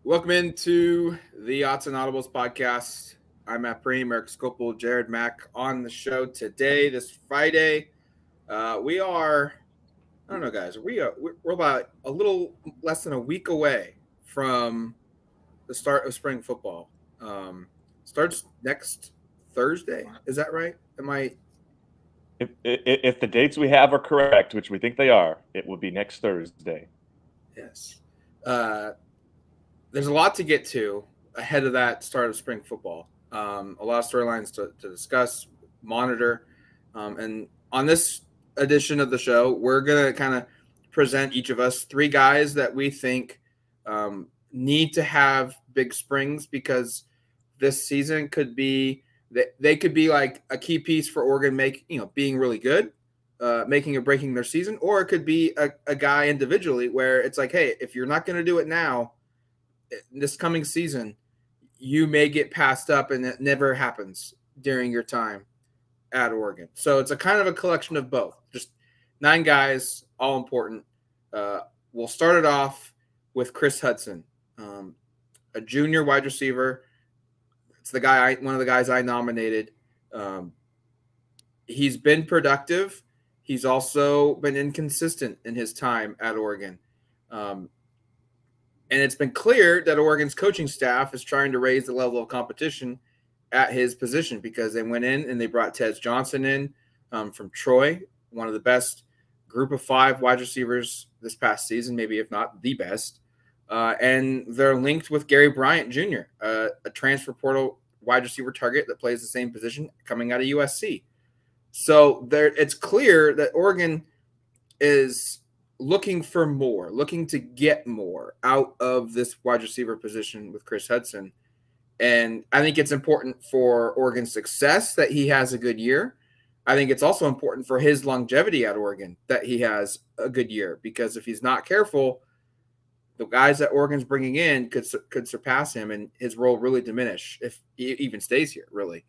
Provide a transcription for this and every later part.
Welcome into the Hutson Audibles podcast. I'm at Prehm, Erik, Skopil, Jared, Mack on the show today, this Friday. We are, I don't know, guys, we're about a little less than a week away from the start of spring football. Starts next Thursday. Is that right? If the dates we have are correct, which we think they are, it will be next Thursday. Yes. There's a lot to get to ahead of that start of spring football. A lot of storylines to discuss, monitor. And on this edition of the show, we're going to kind of present each of us three guys that we think need to have big springs because this season could be – they could be like a key piece for Oregon being really good, making or breaking their season, or it could be a guy individually where it's like, hey, if you're not going to do it now, this coming season, you may get passed up and it never happens during your time at Oregon. So it's a kind of a collection of both. Just 9 guys, all important. We'll start it off with Kris Hutson, a junior wide receiver. It's the guy, one of the guys I nominated. He's been productive. He's also been inconsistent in his time at Oregon. And it's been clear that Oregon's coaching staff is trying to raise the level of competition at his position because they went in and they brought Ty Thompson in from Troy, one of the best group of 5 wide receivers this past season, maybe if not the best. And they're linked with Gary Bryant Jr., a transfer portal wide receiver target that plays the same position coming out of USC. So it's clear that Oregon is looking for more, looking to get more out of this wide receiver position with Kris Hutson. And I think it's important for Oregon's success that he has a good year. I think it's also important for his longevity at Oregon that he has a good year, because if he's not careful, the guys that Oregon's bringing in could surpass him and his role really diminish if he even stays here, really.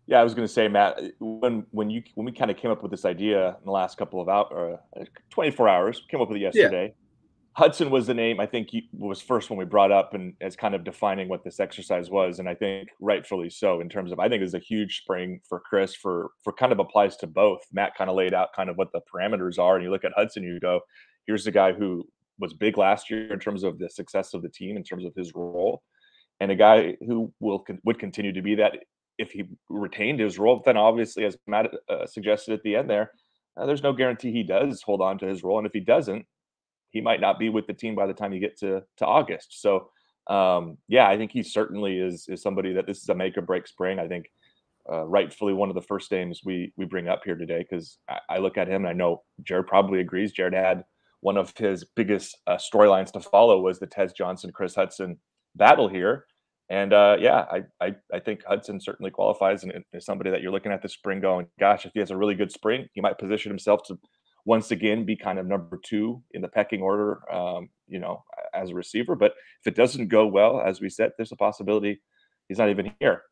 Yeah, I was going to say, Matt, when we kind of came up with this idea in the last couple of hours, 24 hours, came up with it yesterday. Yeah. Hutson was the name I think was first when we brought up and as kind of defining what this exercise was, and I think rightfully so in terms of I think it's a huge spring for Kris for kind of applies to both. Matt kind of laid out kind of what the parameters are, and you look at Hutson, you go, here's a guy who was big last year in terms of the success of the team, in terms of his role, and a guy who would continue to be that. If he retained his role, then obviously, as Matt suggested at the end there, there's no guarantee he does hold on to his role. And if he doesn't, he might not be with the team by the time you get to August. So, yeah, I think he certainly is somebody that this is a make or break spring. I think rightfully one of the first names we bring up here today, because I look at him and I know Jared probably agrees. Jared had one of his biggest storylines to follow was the Ty Thompson, Kris Hutson battle here. And yeah, I think Hutson certainly qualifies and is somebody that you're looking at this spring going, gosh, if he has a really good spring, he might position himself to once again be kind of number 2 in the pecking order, as a receiver. But if it doesn't go well, as we said, there's a possibility he's not even here.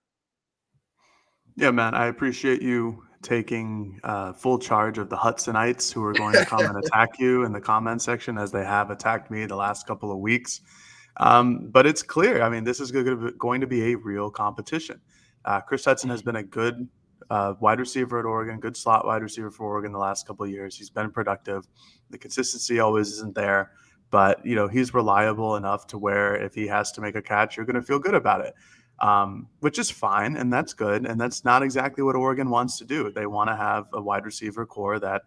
Yeah, man, I appreciate you taking full charge of the Hutsonites who are going to come and attack you in the comment section as they have attacked me the last couple of weeks. But it's clear. I mean, this is going to be a real competition. Kris Hutson has been a good wide receiver at Oregon, good slot wide receiver for Oregon the last couple of years. He's been productive. The consistency always isn't there, but he's reliable enough to where if he has to make a catch, you're going to feel good about it, which is fine, and that's good. And that's not exactly what Oregon wants to do. They want to have a wide receiver core that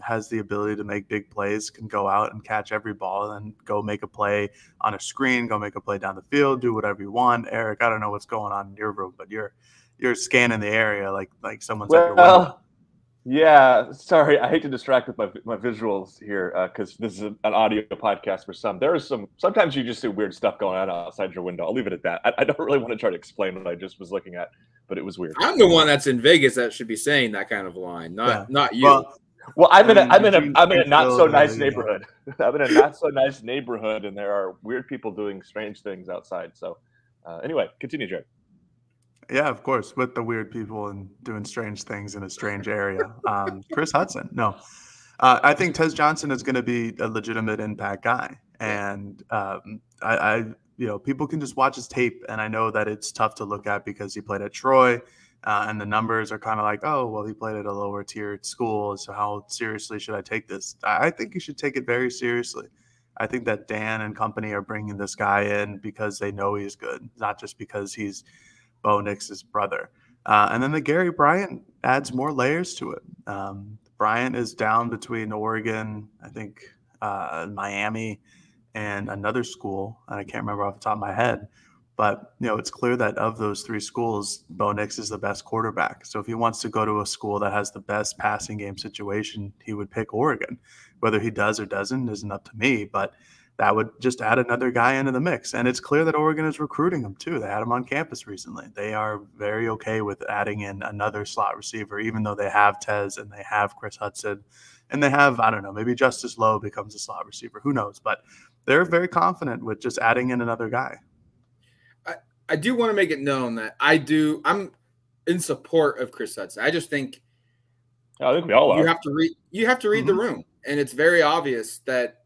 has the ability to make big plays, can go out and catch every ball and go make a play on a screen, go make a play down the field, do whatever you want. Erik, I don't know what's going on in your room, but you're scanning the area like someone's at your window. Yeah, sorry, I hate to distract with my visuals here because this is an audio podcast for some. There is sometimes you just see weird stuff going on outside your window. I'll leave it at that. I don't really want to try to explain what I just was looking at, but it was weird. I'm the one that's in Vegas that should be saying that kind of line, not you. Well, I'm in a not so nice neighborhood. I'm in a not so nice neighborhood, and there are weird people doing strange things outside. So, anyway, continue, Jared. Yeah, of course, with the weird people and doing strange things in a strange area. Kris Hutson, no, I think Ty Thompson is going to be a legitimate impact guy, And I people can just watch his tape, and I know that it's tough to look at because he played at Troy, and the numbers are kind of like, oh, well, he played at a lower tier school, so how seriously should I take this? I think you should take it very seriously. I think that Dan and company are bringing this guy in because they know he's good, not just because he's Bo Nix's brother. And then the Gary Bryant adds more layers to it. Bryant is down between Oregon, I think, Miami, and another school, and I can't remember off the top of my head. But, it's clear that of those three schools, Bo Nix is the best quarterback. So if he wants to go to a school that has the best passing game situation, he would pick Oregon. Whether he does or doesn't isn't up to me, but that would just add another guy into the mix. And it's clear that Oregon is recruiting him too. They had him on campus recently. They are very okay with adding in another slot receiver, even though they have Tez and they have Kris Hutson and they have, I don't know, maybe Justice Lowe becomes a slot receiver. Who knows? But they're very confident with just adding in another guy. I do want to make it known that I'm in support of Kris Hutson. I just think I think we all are. You have to read the room, and it's very obvious that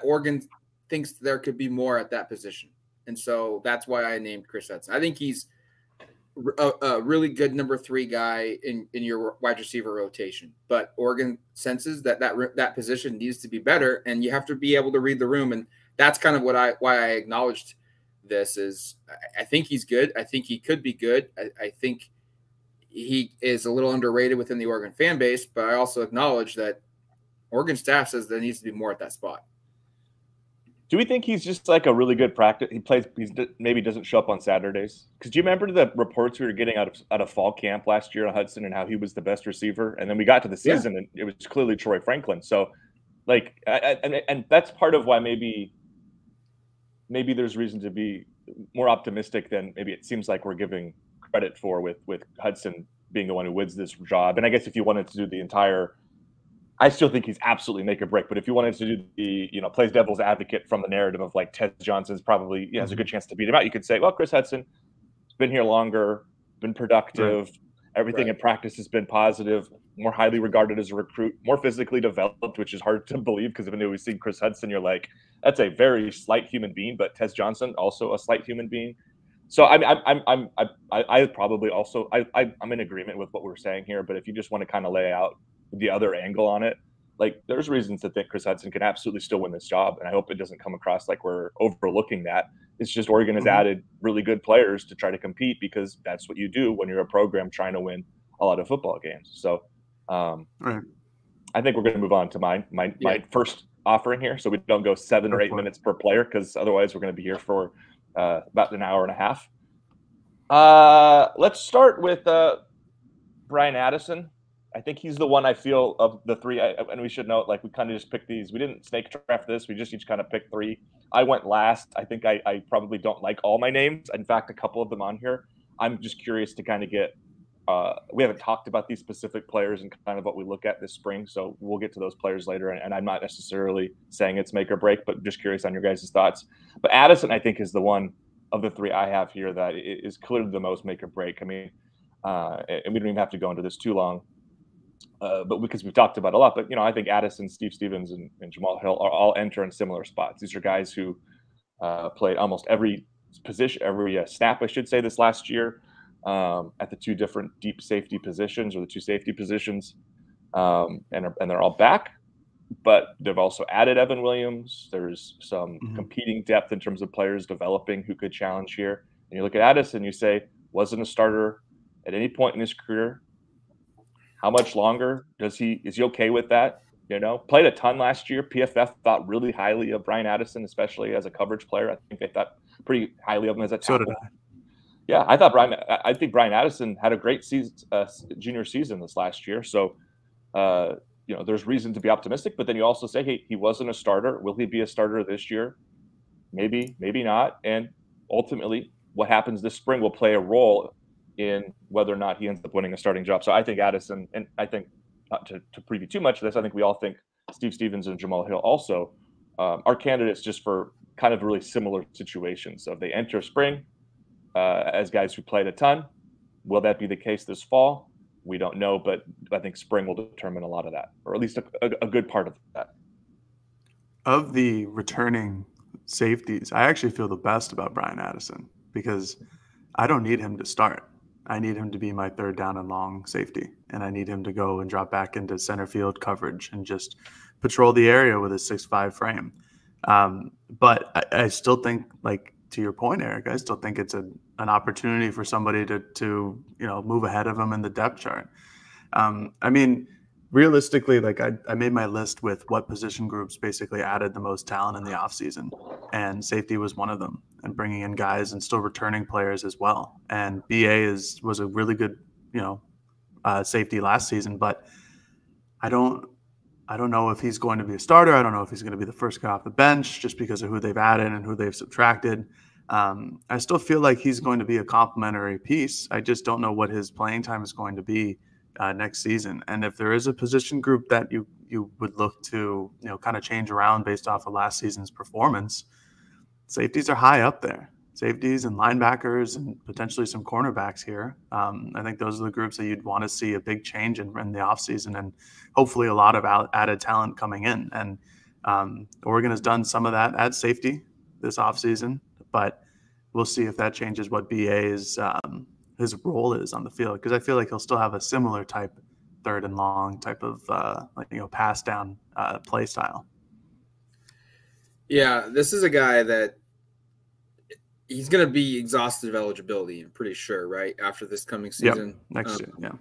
Oregon thinks there could be more at that position, and so that's why I named Kris Hutson. I think he's a really good number 3 guy in your wide receiver rotation, but Oregon senses that position needs to be better, and you have to be able to read the room, and that's kind of why I acknowledged this. Is I think he's good. I think he could be good. I think he is a little underrated within the Oregon fan base, but I also acknowledge that Oregon staff says there needs to be more at that spot. Do we think he's just like a really good practice? He maybe doesn't show up on Saturdays. Because do you remember the reports we were getting out of fall camp last year on Hudson and how he was the best receiver? And then we got to the season and it was clearly Troy Franklin. So like, and that's part of why maybe there's reason to be more optimistic than maybe it seems like we're giving credit for with Hudson being the one who wins this job. And I guess if you wanted to do the entire, I still think he's absolutely make or break. But if you wanted to do the, plays devil's advocate from the narrative of like Tez Johnson's probably has a good chance to beat him out, you could say, well, Kris Hutson has been here longer, been productive. Right. Everything in practice has been positive, more highly regarded as a recruit, more physically developed, which is hard to believe because when we see Kris Hutson, you're like, that's a very slight human being, but Tez Johnson, also a slight human being. So I'm probably also I'm in agreement with what we're saying here, but if you just want to kind of lay out the other angle on it, like there's reasons to think Kris Hutson can absolutely still win this job, and I hope it doesn't come across like we're overlooking that. It's just Oregon has added really good players to try to compete because that's what you do when you're a program trying to win a lot of football games. So I think we're going to move on to my first offering here, so we don't go 7 or 8 minutes per player because otherwise we're going to be here for about an hour and a half. Let's start with Brian Addison. I think he's the one I feel of the 3. And we should note, like, we kind of just picked these. We didn't snake draft this. We just each kind of picked 3. I went last. I think I probably don't like all my names. In fact, a couple of them on here. I'm just curious to kind of get we haven't talked about these specific players and kind of what we look at this spring. So we'll get to those players later. And I'm not necessarily saying it's make or break, but just curious on your guys' thoughts. But Addison, I think, is the one of the 3 I have here that is clearly the most make or break. I mean, and we don't even have to go into this too long. But because we've talked about a lot, but I think Addison, Steve Stevens, and Jamal Hill are all enter in similar spots. These are guys who played almost every position, every snap, I should say, this last year at the 2 different deep safety positions or the 2 safety positions, and they're all back. But they've also added Evan Williams. There's some competing depth in terms of players developing who could challenge here. And you look at Addison, you say, wasn't a starter at any point in his career. How much longer is he okay with that? Played a ton last year. PFF thought really highly of Brian Addison, especially as a coverage player. I think they thought pretty highly of him as a tackle. So did I. Yeah, I think Brian Addison had a great season, junior season this last year. So, there's reason to be optimistic. But then you also say, hey, he wasn't a starter. Will he be a starter this year? Maybe, maybe not. And ultimately, what happens this spring will play a role in whether or not he ends up winning a starting job. So I think Addison, and I think not to preview too much of this, I think we all think Steve Stevens and Jamal Hill also are candidates just for kind of really similar situations. So if they enter spring as guys who played a ton, will that be the case this fall? We don't know, but I think spring will determine a lot of that, or at least a good part of that. Of the returning safeties, I actually feel the best about Brian Addison because I don't need him to start. I need him to be my third down and long safety, and I need him to go and drop back into center field coverage and just patrol the area with a 6'5" frame. But I still think, like, to your point, Erik, I still think it's an opportunity for somebody to move ahead of him in the depth chart. I mean, realistically, like I made my list with what position groups basically added the most talent in the offseason, and safety was one of them, and bringing in guys and still returning players as well. And BA was a really good, safety last season, but I don't know if he's going to be a starter. I don't know if he's going to be the first guy off the bench just because of who they've added and who they've subtracted. I still feel like he's going to be a complementary piece. I just don't know what his playing time is going to be next season. And if there is a position group that you would look to, kind of change around based off of last season's performance, safeties are high up there. Safeties and linebackers and potentially some cornerbacks here. I think those are the groups that you'd want to see a big change in the offseason, and hopefully a lot of added talent coming in. And Oregon has done some of that at safety this offseason, but we'll see if that changes what BA's his role is on the field, because I feel like he'll still have a similar type third and long type of pass down play style. Yeah, this is a guy that he's going to be exhausted of eligibility, I'm pretty sure, right, after this coming season. Yep, next year, yeah.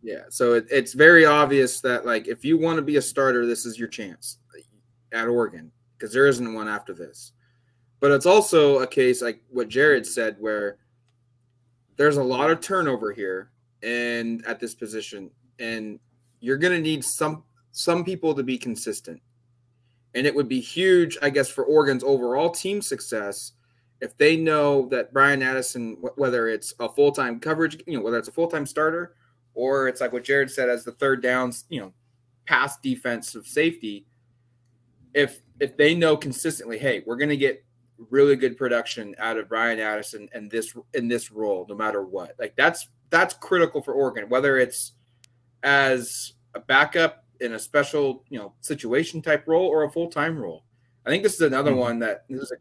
Yeah, so it's very obvious that, like, if you want to be a starter, this is your chance at Oregon, because there isn't one after this. But it's also a case, like what Jared said, where there's a lot of turnover here and at this position, and you're going to need some people to be consistent. And it would be huge, I guess, for Oregon's overall team success if they know that Brian Addison, whether it's a full-time coverage, whether it's a full-time starter, or it's like what Jared said as the third downs, pass defensive safety, if they know consistently, hey, we're going to get really good production out of Brian Addison in this role, no matter what. Like that's critical for Oregon, whether it's as a backup in a special, situation type role or a full-time role. I think this is another one that this is a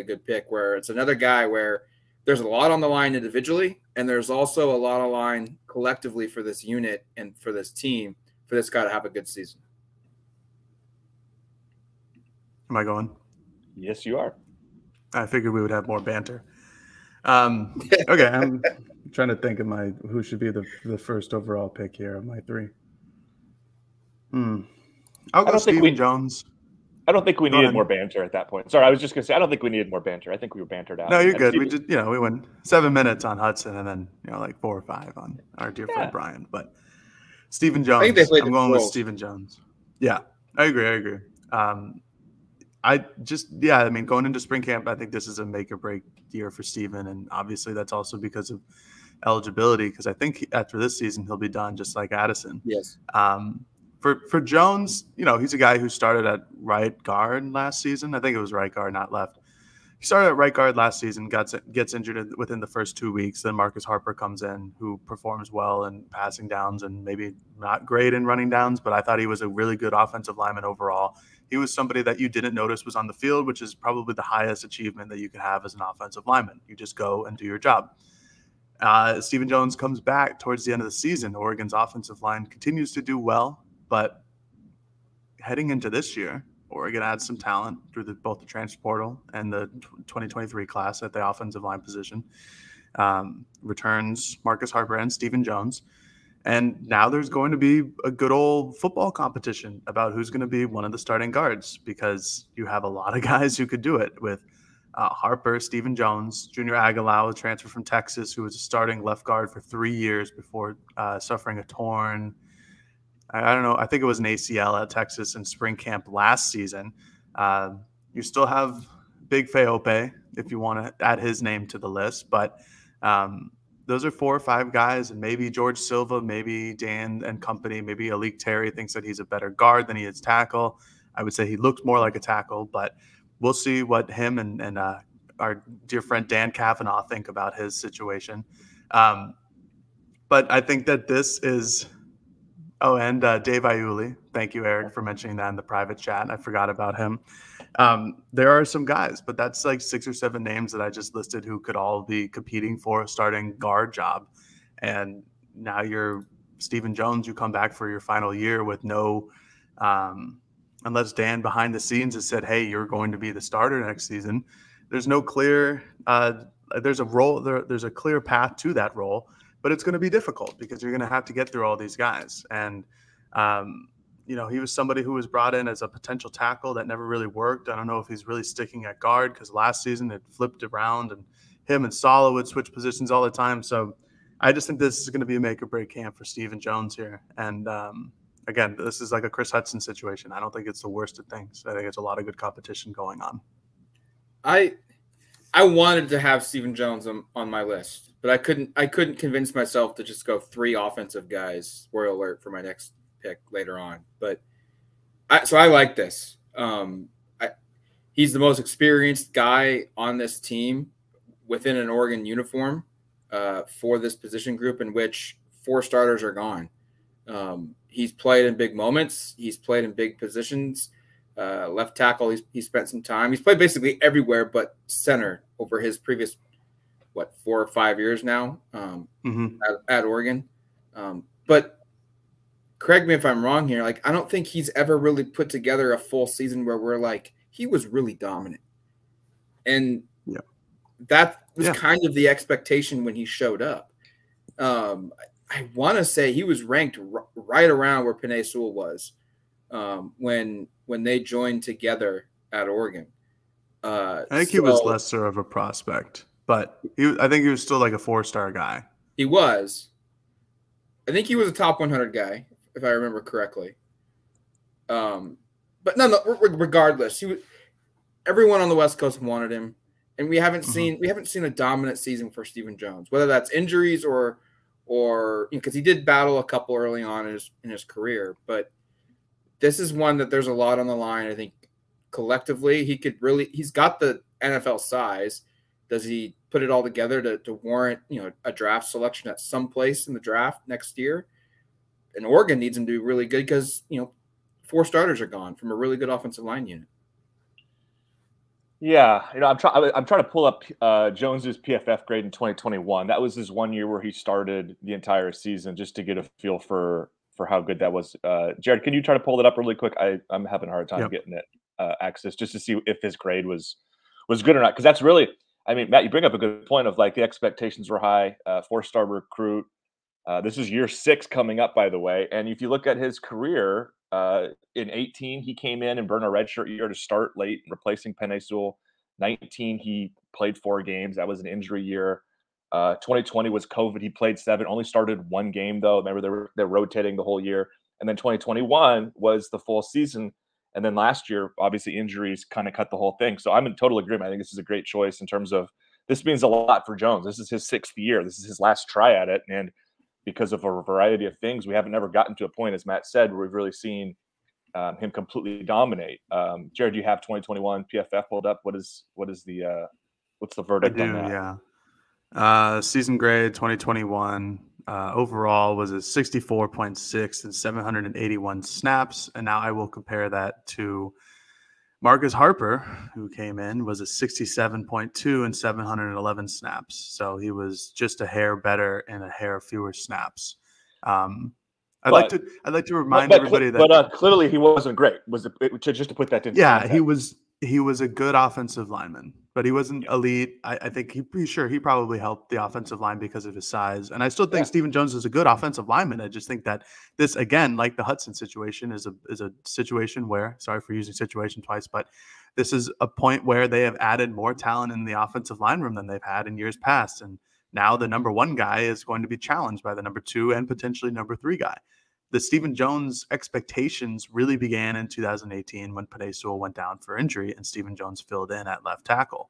good pick, where it's another guy where there's a lot on the line individually, and there's also a lot on the line collectively for this unit and for this team, for this guy to have a good season. Am I going? Yes, you are. I figured we would have more banter. Okay, I'm trying to think of who should be the first overall pick here of my three. I'll go Stephen Jones. I don't think we needed more banter at that point. Sorry, I was just going to say, I don't think we needed more banter. I think we were bantered out. No, you're good. We just, we went 7 minutes on Hutson and then, like 4 or 5 on our dear friend Brian. But Stephen Jones, I'm going with Stephen Jones. Yeah, I agree. Going into spring camp, I think this is a make or break year for Stephen. And obviously that's also because of eligibility, because I think after this season, he'll be done just like Addison. Yes. For Jones, he's a guy who started at right guard last season. I think it was right guard, not left. He started at right guard last season, gets injured within the first 2 weeks. Then Marcus Harper comes in, who performs well in passing downs and maybe not great in running downs, but I thought he was a really good offensive lineman overall. He was somebody that you didn't notice was on the field, which is probably the highest achievement that you can have as an offensive lineman. You just go and do your job. Stephen Jones comes back towards the end of the season. Oregon's offensive line continues to do well. But heading into this year, Oregon adds some talent through both the transfer portal and the 2023 class at the offensive line position. Returns Marcus Harper and Stephen Jones. And now there's going to be a good old football competition about who's going to be one of the starting guards, because you have a lot of guys who could do it with Harper, Stephen Jones, Junior Aguilar, a transfer from Texas, who was a starting left guard for 3 years before suffering a torn – I don't know. I think it was an ACL at Texas in spring camp last season. You still have Big Feope if you want to add his name to the list. But those are 4 or 5 guys, and maybe George Silva, maybe Dan and company, maybe Alik Terry thinks that he's a better guard than he is tackle. I would say he looks more like a tackle, but we'll see what him and our dear friend Dan Kavanaugh think about his situation. But I think that this is – oh, and Dave Iuli. Thank you, Erik, for mentioning that in the private chat. I forgot about him. there are some guys, but that's like 6 or 7 names that I just listed who could all be competing for a starting guard job. And now you're Stephen Jones, you come back for your final year with no, unless Dan behind the scenes has said, hey, you're going to be the starter next season. There's no clear, there's a role, there's a clear path to that role, but it's going to be difficult because you're going to have to get through all these guys. And, you know, he was somebody who was brought in as a potential tackle that never really worked. I don't know if he's really sticking at guard because last season it flipped around and him and Saleh would switch positions all the time. So I just think this is going to be a make or break camp for Stephen Jones here. And again, this is like a Kris Hutson situation. I don't think it's the worst of things. I think it's a lot of good competition going on. I wanted to have Stephen Jones on my list, but I couldn't convince myself to just go 3 offensive guys. Spoiler alert for my next pick later on. But so I like this. He's the most experienced guy on this team within an Oregon uniform for this position group in which 4 starters are gone. He's played in big moments. He's played in big positions. Left tackle, he spent some time. He's played basically everywhere but center over his previous, 4 or 5 years now at Oregon. But correct me if I'm wrong here. Like, I don't think he's ever really put together a full season where we're like, he was really dominant. And that was kind of the expectation when he showed up. I want to say he was ranked right around where Penei Sewell was when they joined together at Oregon. I think he was lesser of a prospect, but I think he was still like a 4-star guy. He was. I think he was a top 100 guy, if I remember correctly. But no, regardless, everyone on the West Coast wanted him, and we haven't seen a dominant season for Stephen Jones, whether that's injuries or because he did battle a couple early on in his career, but this is one that there's a lot on the line. I think collectively he's got the NFL size. Does he put it all together to warrant, a draft selection at some place in the draft next year? And Oregon needs him to be really good because, 4 starters are gone from a really good offensive line unit. Yeah, I'm trying to pull up Jones's PFF grade in 2021. That was his 1 year where he started the entire season, just to get a feel for how good that was. Jared, can you try to pull it up really quick? I'm having a hard time getting it access just to see if his grade was good or not. Because that's really, Matt, you bring up a good point of like the expectations were high, 4-star recruit. This is year 6 coming up, by the way. And if you look at his career, in 18, he came in and burned a redshirt year to start late, replacing Penei Sewell. 19, he played 4 games. That was an injury year. 2020 was COVID. He played 7, only started 1 game though. Remember, they're rotating the whole year. And then 2021 was the full season. And then last year, obviously, injuries kind of cut the whole thing. So I'm in total agreement. I think this is a great choice in terms of this means a lot for Jones. This is his 6th year. This is his last try at it. And because of a variety of things, we haven't ever gotten to a point, as Matt said, where we've really seen him completely dominate. Jared, you have 2021 PFF pulled up. What's the verdict on that? Yeah. Season grade 2021 overall was a 64.6 and 781 snaps. And now I will compare that to Marcus Harper, who came in, was a 67.2 and 711 snaps. So he was just a hair better and a hair fewer snaps. I'd like to remind everybody that. But clearly he wasn't great. Just to put that into context. He was a good offensive lineman, but he wasn't elite. I think he probably helped the offensive line because of his size. And I still think Stephen Jones is a good offensive lineman. I just think that this, again, like the Hutson situation, is a situation where, sorry for using situation twice, but this is a point where they have added more talent in the offensive line room than they've had in years past. And now the number 1 guy is going to be challenged by the number 2 and potentially number 3 guy. The Stephen Jones expectations really began in 2018 when Penei Sewell went down for injury and Stephen Jones filled in at left tackle.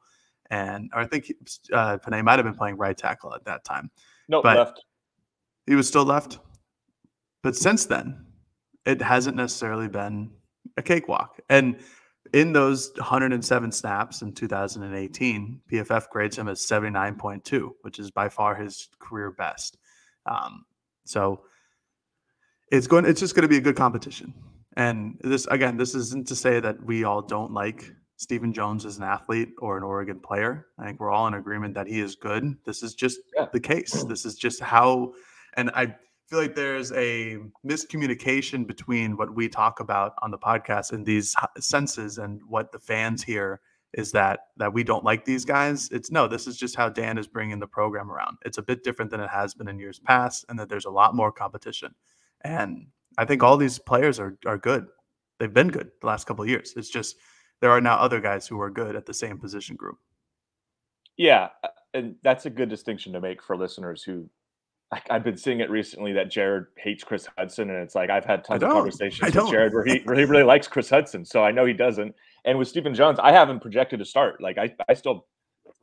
And I think Penei might have been playing right tackle at that time. No, left. He was still left. But since then, it hasn't necessarily been a cakewalk. And in those 107 snaps in 2018, PFF grades him as 79.2, which is by far his career best. So it's just going to be a good competition. And this isn't to say that we all don't like Stephen Jones is an athlete or an Oregon player. I think we're all in agreement that he is good. This is just the case. This is just how, and I feel like there's a miscommunication between what we talk about on the podcast and these senses and what the fans hear is that we don't like these guys. It's no, this is just how Dan is bringing the program around. It's a bit different than it has been in years past, and that there's a lot more competition. And I think all these players are good. They've been good the last couple of years. It's just there are now other guys who are good at the same position group. Yeah, and that's a good distinction to make for listeners who, I've been seeing it recently that Jared hates Kris Hutson, and it's like I've had tons of conversations with Jared where he really likes Kris Hutson, so I know he doesn't. And with Stephen Jones, I have him projected to start. Like I still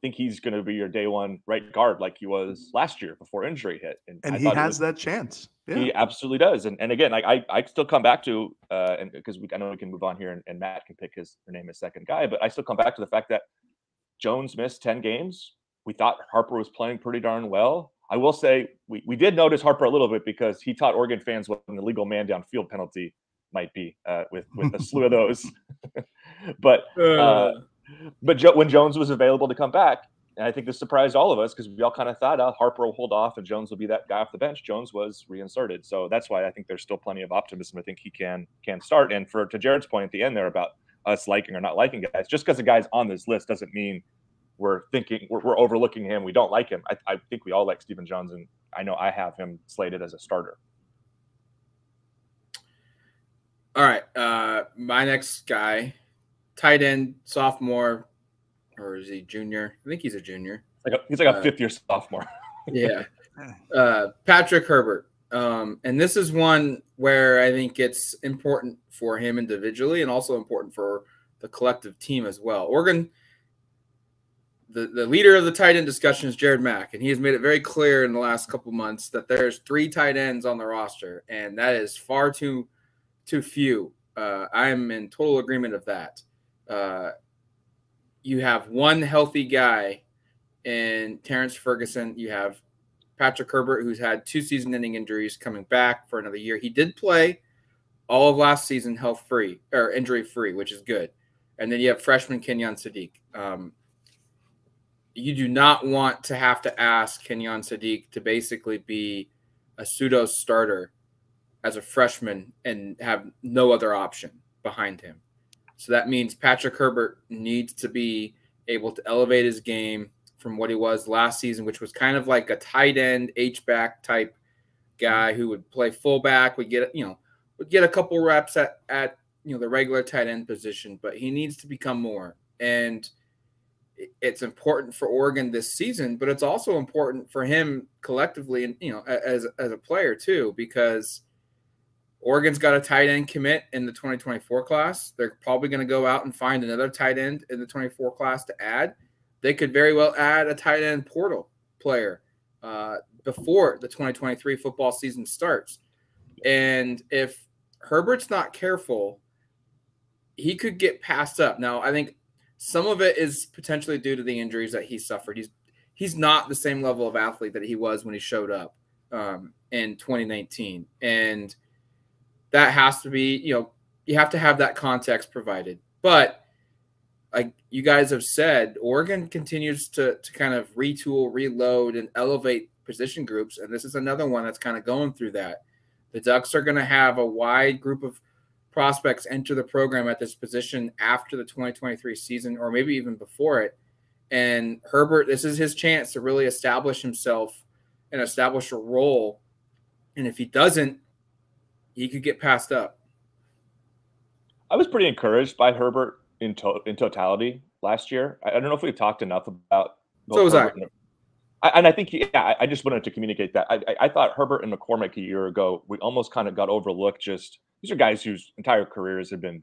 think he's going to be your day one right guard like he was last year before injury hit. And he has that chance. Yeah. He absolutely does. And again, like I still come back to and because I know we can move on here and Matt can pick his name as second guy, but I still come back to the fact that Jones missed 10 games. We thought Harper was playing pretty darn well. I will say we did notice Harper a little bit because he taught Oregon fans what an illegal man down field penalty might be with a slew of those. But when Jones was available to come back, and I think this surprised all of us because we all kind of thought, Harper will hold off and Jones will be that guy off the bench. Jones was reinserted. So that's why I think there's still plenty of optimism. I think he can start. And to Jared's point at the end there about us liking or not liking guys, just because a guy's on this list doesn't mean we're thinking we're overlooking him. We don't like him. I think we all like Stephen Jones, and I know I have him slated as a starter. All right. My next guy, tight end, sophomore, or is he junior? I think he's a junior. He's like a fifth-year sophomore. Yeah. Patrick Herbert. And this is one where I think it's important for him individually and also important for the collective team as well. Oregon, the leader of the tight end discussion is Jared Mack, and he has made it very clear in the last couple months that there's 3 tight ends on the roster, and that is far too few. I am in total agreement of that. You have one healthy guy in Terrence Ferguson. You have Patrick Herbert, who's had 2 season-ending injuries, coming back for another year. He did play all of last season health-free or injury-free, which is good. And then you have freshman Kenyon Sadiq. You do not want to have to ask Kenyon Sadiq to basically be a pseudo starter as a freshman and have no other option behind him. So that means Patrick Herbert needs to be able to elevate his game from what he was last season, which was kind of like a tight end H-back type guy who would play fullback, would get a couple reps at the regular tight end position, but he needs to become more. And it's important for Oregon this season, but it's also important for him collectively and as a player too, because Oregon's got a tight end commit in the 2024 class. They're probably going to go out and find another tight end in the 24 class to add. They could very well add a tight end portal player before the 2023 football season starts. And if Herbert's not careful, he could get passed up. Now, I think some of it is potentially due to the injuries that he suffered. He's not the same level of athlete that he was when he showed up in 2019. And that has to be, you have to have that context provided. But like you guys have said, Oregon continues to kind of retool, reload, and elevate position groups. And this is another one that's kind of going through that. The Ducks are going to have a wide group of prospects enter the program at this position after the 2023 season, or maybe even before it. And Herbert, this is his chance to really establish himself and establish a role. And if he doesn't, he could get passed up. I was pretty encouraged by Herbert in totality last year. I don't know if we've talked enough about. So was I. And I think, I just wanted to communicate that. I thought Herbert and McCormick a year ago, we almost kind of got overlooked. These are guys whose entire careers have been,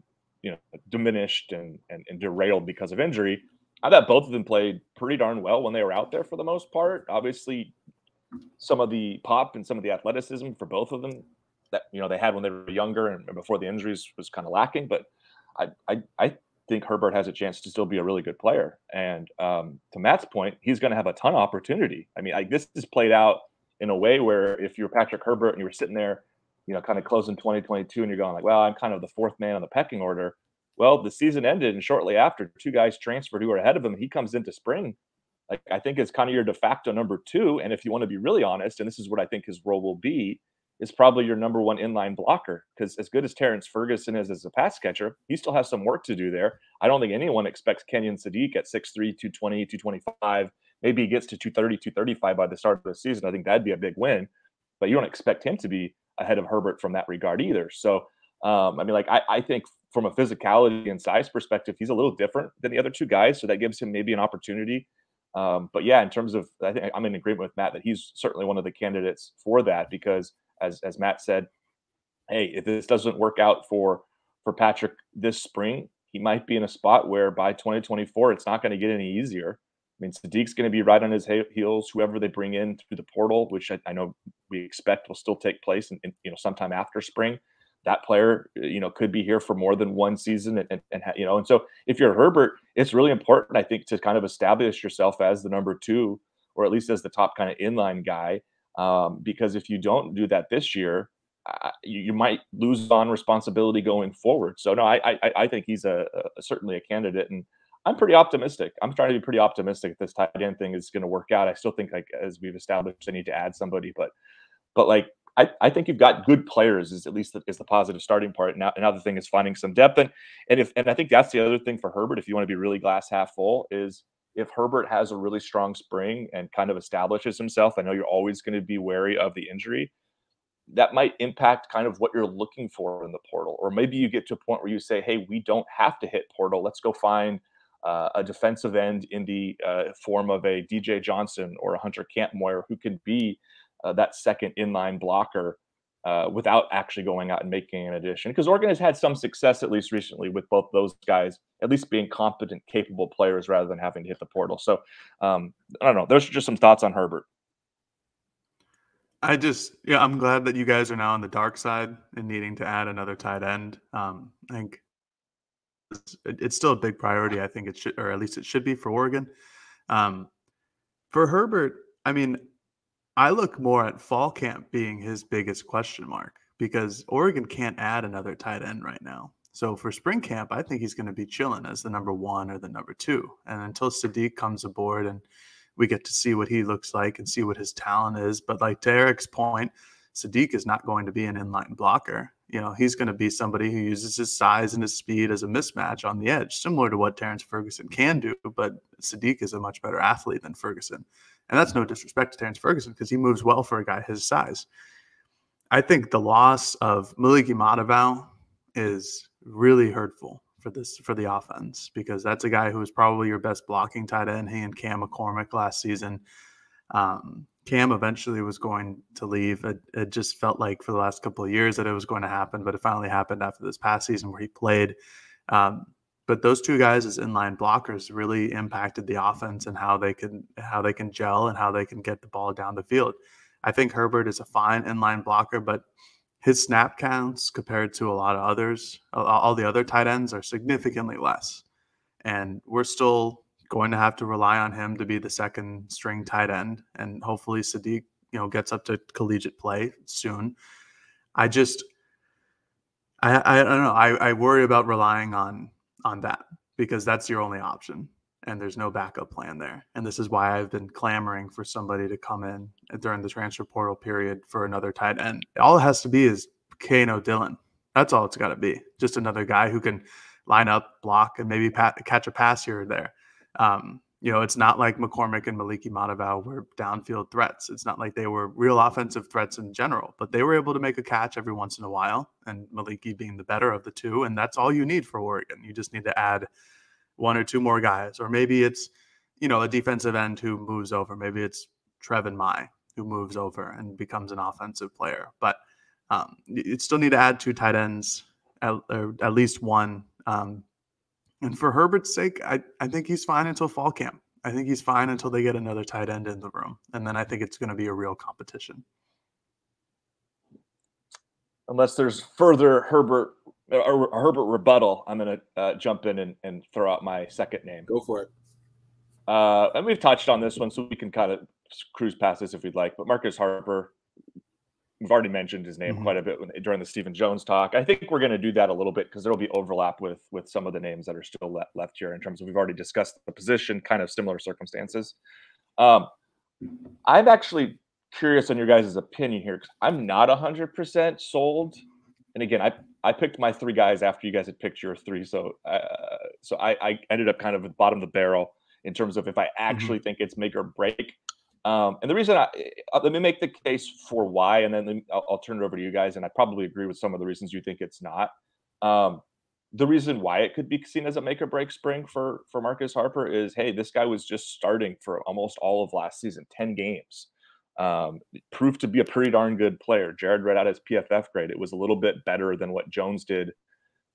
diminished and derailed because of injury. I thought both of them played pretty darn well when they were out there for the most part. Obviously, some of the pop and some of the athleticism for both of them that they had when they were younger and before the injuries was kind of lacking. But I think Herbert has a chance to still be a really good player. And to Matt's point, he's going to have a ton of opportunity. I mean, this is played out in a way where if you're Patrick Herbert and you were sitting there, kind of closing 2022 and you're going like, well, I'm kind of the 4th man on the pecking order. Well, the season ended, and shortly after, 2 guys transferred who were ahead of him. He comes into spring. Like, I think it's kind of your de facto number 2. And if you want to be really honest, and this is what I think his role will be, is probably your number 1 inline blocker. Because as good as Terrence Ferguson is as a pass catcher, he still has some work to do there. I don't think anyone expects Kenyon Sadiq at 6'3", 220, 225. Maybe he gets to 230, 235 by the start of the season. I think that'd be a big win. But you don't expect him to be ahead of Herbert from that regard either. So, I mean, like, I think from a physicality and size perspective, he's a little different than the other 2 guys. So that gives him maybe an opportunity. But yeah, in terms of, I think I'm in agreement with Matt that he's certainly one of the candidates for that, because as Matt said, hey, if this doesn't work out for Patrick this spring, he might be in a spot where by 2024, it's not going to get any easier. I mean, Sadiq's going to be right on his heels. Whoever they bring in through the portal, which I know we expect will still take place in sometime after spring, that player could be here for more than 1 season, and so if you're Herbert, it's really important, I think, to kind of establish yourself as the number 2, or at least as the top kind of inline guy, because if you don't do that this year, you might lose on responsibility going forward. So no, I think he's certainly a candidate, and I'm pretty optimistic. I'm trying to be pretty optimistic this tight end thing is going to work out. I still think, like, as we've established, I need to add somebody, but like, I think you've got good players is at least is the positive starting part. Now, another thing is finding some depth, and I think that's the other thing for Herbert. If you want to be really glass half full, is if Herbert has a really strong spring and kind of establishes himself. I know you're always going to be wary of the injury. That might impact kind of what you're looking for in the portal, or maybe you get to a point where you say, "Hey, we don't have to hit portal. Let's go find a defensive end in the form of a DJ Johnson or a Hunter Kampmoyer who can be that second inline blocker without actually going out and making an addition." Because Oregon has had some success, at least recently, with both those guys at least being competent, capable players rather than having to hit the portal. So I don't know. Those are just some thoughts on Herbert. I'm glad that you guys are now on the dark side and needing to add another tight end. I think it's still a big priority. I think it should, or at least it should be for Oregon. For Herbert, I mean, I look more at fall camp being his biggest question mark, because Oregon can't add another tight end right now. So for spring camp, I think he's going to be chilling as the number 1 or the number 2. And until Sadiq comes aboard and we get to see what he looks like and see what his talent is. But like, to Erik's point, Sadiq is not going to be an inline blocker. He's going to be somebody who uses his size and his speed as a mismatch on the edge, similar to what Terrence Ferguson can do. But Sadiq is a much better athlete than Ferguson. And that's no disrespect to Terrence Ferguson, because he moves well for a guy his size. I think the loss of Maliki Matavao is really hurtful for the offense, because that's a guy who was probably your best blocking tight end. He and Cam McCormick last season. Cam eventually was going to leave. It just felt like for the last couple of years that it was going to happen, but it finally happened after this past season where he played. But those 2 guys as inline blockers really impacted the offense and how they can gel and how they can get the ball down the field. I think Herbert is a fine inline blocker, but his snap counts compared to a lot of others, all the other tight ends, are significantly less. And we're still going to have to rely on him to be the second string tight end. And hopefully Sadiq, gets up to collegiate play soon. I don't know. I worry about relying on that, because that's your only option and there's no backup plan there. And this is why I've been clamoring for somebody to come in during the transfer portal period for another tight end. All it has to be is Kano Dillon. That's all it's got to be. Just another guy who can line up, block, and maybe catch a pass here or there. It's not like McCormick and Maliki Matavao were downfield threats. It's not like they were real offensive threats in general, but they were able to make a catch every once in a while, and Maliki being the better of the 2. And that's all you need for Oregon. You just need to add 1 or 2 more guys, or maybe it's, a defensive end who moves over. Maybe it's Trevin Mai who moves over and becomes an offensive player. But you still need to add 2 tight ends, at least 1. And for Herbert's sake, I think he's fine until fall camp. I think he's fine until they get another tight end in the room. And then I think it's going to be a real competition. Unless there's further Herbert rebuttal, I'm going to jump in and throw out my second name. Go for it. And we've touched on this one, so we can kind of cruise past this if we'd like. But Marcus Harper, we've already mentioned his name quite a bit during the Stephen Jones talk. I think we're going to do that a little bit because there'll be overlap with some of the names that are still left here in terms of we've already discussed the position, kind of similar circumstances. I'm actually curious on your guys' opinion here because I'm not 100% sold. And again, I picked my 3 guys after you guys had picked your 3, so I ended up kind of at the bottom of the barrel in terms of if I actually think it's make or break. And the reason let me make the case for why, and then I'll turn it over to you guys. And I probably agree with some of the reasons you think it's not. The reason why it could be seen as a make or break spring for Marcus Harper is, hey, this guy was just starting for almost all of last season, 10 games. Proved to be a pretty darn good player. Jared read out his PFF grade. It was a little bit better than what Jones did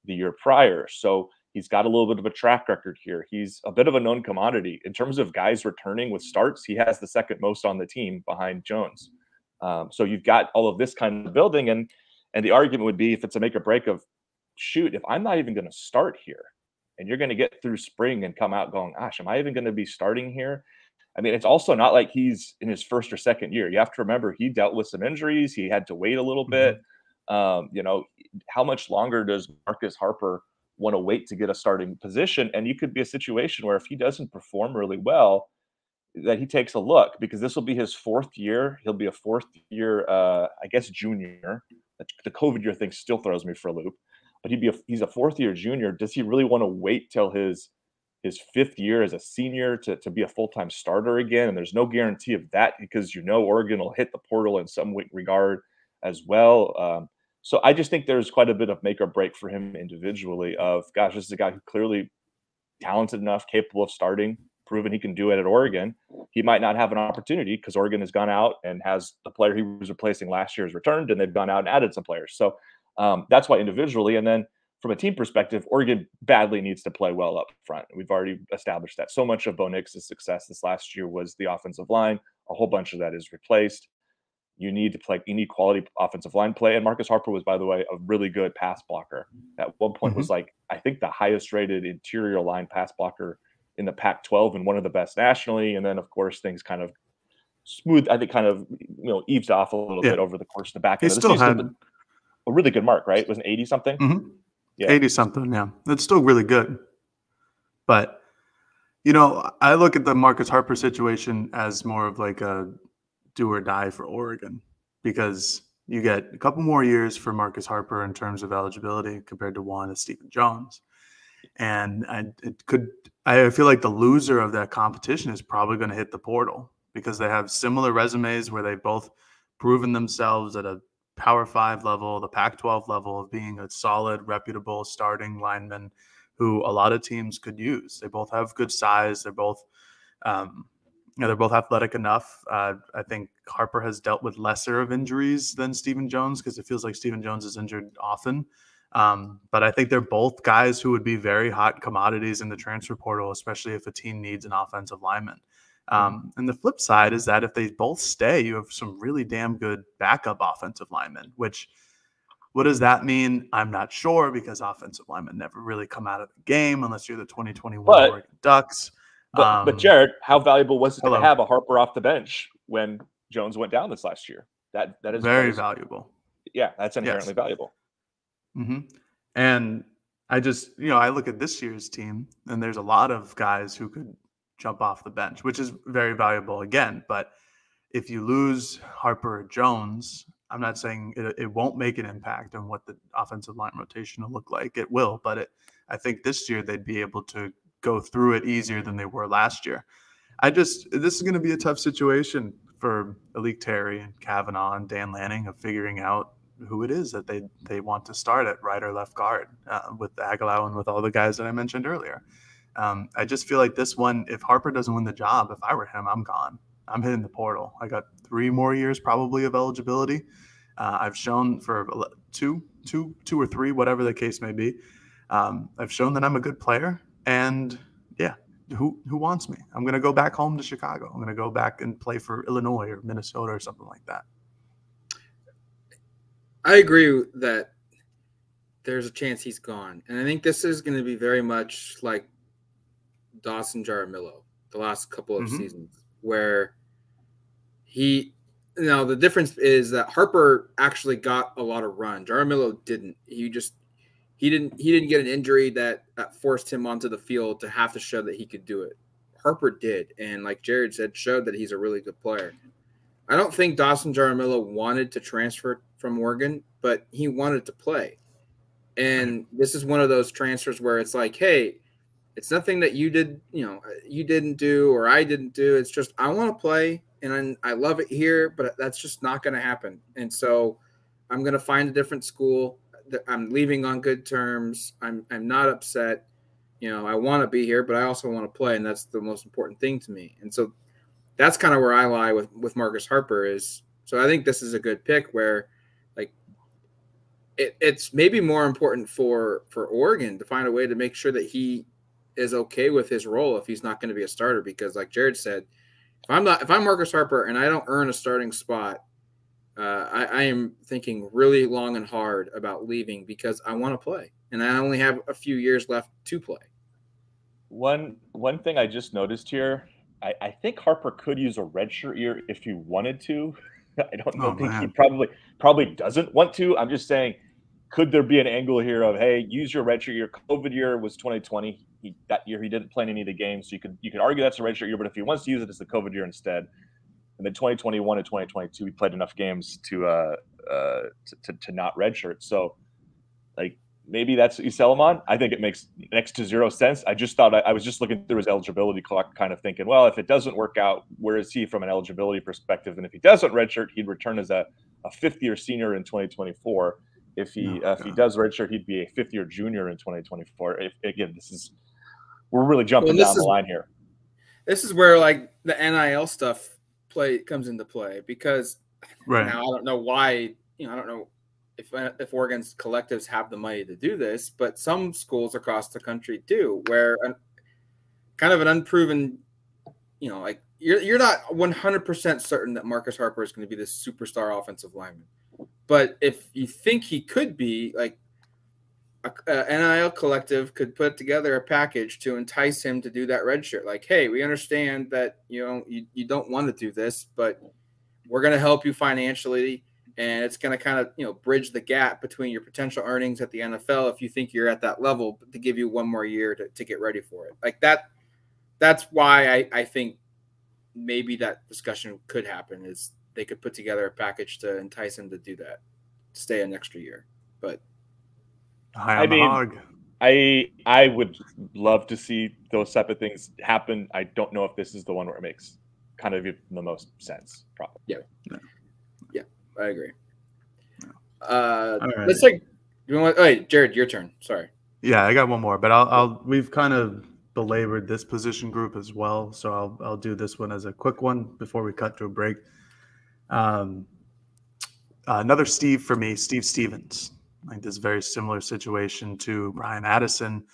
the year prior. So he's got a little bit of a track record here. He's a bit of a known commodity. In terms of guys returning with starts, he has the second most on the team behind Jones. So you've got all of this kind of building. And the argument would be, if it's a make or break of, shoot, if I'm not even going to start here and you're going to get through spring and come out going, gosh, am I even going to be starting here? I mean, it's also not like he's in his first or second year. You have to remember he dealt with some injuries. He had to wait a little bit. You know, how much longer does Marcus Harper want to wait to get a starting position? And you could be a situation where if he doesn't perform really well, that he takes a look, because this will be his 4th year. He'll be a 4th year, I guess, junior. The COVID year thing still throws me for a loop, but he's a 4th year junior. Does he really want to wait till his 5th year as a senior to be a full-time starter again? And there's no guarantee of that, because Oregon will hit the portal in some regard as well. So I just think there's quite a bit of make or break for him individually of, gosh, this is a guy who clearly talented enough, capable of starting, proven he can do it at Oregon. He might not have an opportunity because Oregon has gone out and has the player he was replacing last year has returned, and they've gone out and added some players. So that's why individually. And then from a team perspective, Oregon badly needs to play well up front. We've already established that. So much of Bo Nix's success this last year was the offensive line. A whole bunch of that is replaced. You need quality offensive line play. And Marcus Harper was, by the way, a really good pass blocker. At one point was I think the highest rated interior line pass blocker in the Pac-12 and one of the best nationally. And then, of course, things kind of eaved off a little bit over the course of the back end of the season. Had a really good mark, right? It was an 80-something? Yeah. 80-something, yeah. That's still really good. But, I look at the Marcus Harper situation as more of like a do or die for Oregon, because you get a couple more years for Marcus Harper in terms of eligibility compared to one of Stephen Jones. And I feel like the loser of that competition is probably going to hit the portal, because they have similar resumes where they've both proven themselves at a Power 5 level, the Pac-12 level, of being a solid, reputable starting lineman who a lot of teams could use. They both have good size. They're both, they're both athletic enough. I think Harper has dealt with lesser of injuries than Stephen Jones, because it feels like Stephen Jones is injured often. But I think they're both guys who would be very hot commodities in the transfer portal, especially if a team needs an offensive lineman. And the flip side is that if they both stay, you have some really damn good backup offensive linemen, which, what does that mean? I'm not sure, because offensive linemen never really come out of the game unless you're the 2021 Oregon Ducks. But Jared, how valuable was it to have a Harper off the bench when Jones went down this last year? That is very valuable. Yeah, that's inherently valuable. And I just, I look at this year's team, and there's a lot of guys who could jump off the bench, which is very valuable again. But if you lose Harper or Jones, I'm not saying it won't make an impact on what the offensive line rotation will look like. It will, but I think this year they'd be able to go through it easier than they were last year. This is going to be a tough situation for Erik Terry and Kavanaugh and Dan Lanning of figuring out who it is that they want to start at right or left guard with Aguilar and with all the guys that I mentioned earlier. I just feel like this one, if Harper doesn't win the job, if I were him, I'm gone. I'm hitting the portal. I got 3 more years probably of eligibility. I've shown for two or three, whatever the case may be. I've shown that I'm a good player, and yeah, who wants me? I'm going to go back home to Chicago. I'm going to go back and play for Illinois or Minnesota or something like that. I agree that there's a chance he's gone. And I think this is going to be very much like Dawson Jaramillo the last couple of seasons, where he No, the difference is that Harper actually got a lot of run. Jaramillo didn't. He didn't get an injury that forced him onto the field to have to show that he could do it. Harper did, and like Jared said, showed that he's a really good player. I don't think Dawson Jaramillo wanted to transfer from Oregon, but he wanted to play. And this is one of those transfers where it's like, hey, it's nothing that you didn't do or I didn't do. It's just I want to play, and I love it here, but that's just not going to happen. And so I'm going to find a different school. I'm leaving on good terms. I'm not upset. I want to be here, but I also want to play, and that's the most important thing to me. And so that's kind of where I lie with Marcus Harper is. So I think this is a good pick where, like, it's maybe more important for Oregon to find a way to make sure that he is okay with his role if he's not going to be a starter. Because, like Jared said, if I'm Marcus Harper and I don't earn a starting spot, I am thinking really long and hard about leaving because I want to play, and I only have a few years left to play. One thing I just noticed here, I think Harper could use a redshirt year if he wanted to. I don't think he probably doesn't want to. I'm just saying, could there be an angle here of, hey, use your redshirt year? COVID year was 2020. That year he didn't play in any of the games, so you could argue that's a redshirt year. But if he wants to use it as the COVID year instead, and then 2021 and 2022, he played enough games to not redshirt. So, like, maybe that's what you sell him on. I think it makes next to zero sense. I just thought I was just looking through his eligibility clock, kind of thinking, well, if it doesn't work out, where is he from an eligibility perspective? And if he doesn't redshirt, he'd return as a fifth-year senior in 2024. If he does redshirt, he'd be a fifth-year junior in 2024. We're really jumping down the line here. This is where, like, the NIL stuff comes into play, because now I don't know why, I don't know if Oregon's collectives have the money to do this, but some schools across the country do, where kind of an unproven, like you're not 100% certain that Marcus Harper is going to be this superstar offensive lineman. But if you think he could be, like, a NIL collective could put together a package to entice him to do that red shirt. Like, hey, we understand that you don't want to do this, but we're going to help you financially, and it's going to kind of bridge the gap between your potential earnings at the NFL if you think you're at that level, to give you one more year to get ready for it. Like that. That's why I think maybe that discussion could happen, is they could put together a package to entice him to do that, stay an extra year. But I would love to see those type of things happen. I don't know if this is the one where it makes kind of the most sense. Probably. Yeah, I agree. Right. Let's take. Wait, Jared, your turn. Sorry. Yeah, I got one more, but we've kind of belabored this position group as well, so I'll do this one as a quick one before we cut to a break. Another Steve for me, Steve Stevens. Like, this very similar situation to Brian Addison.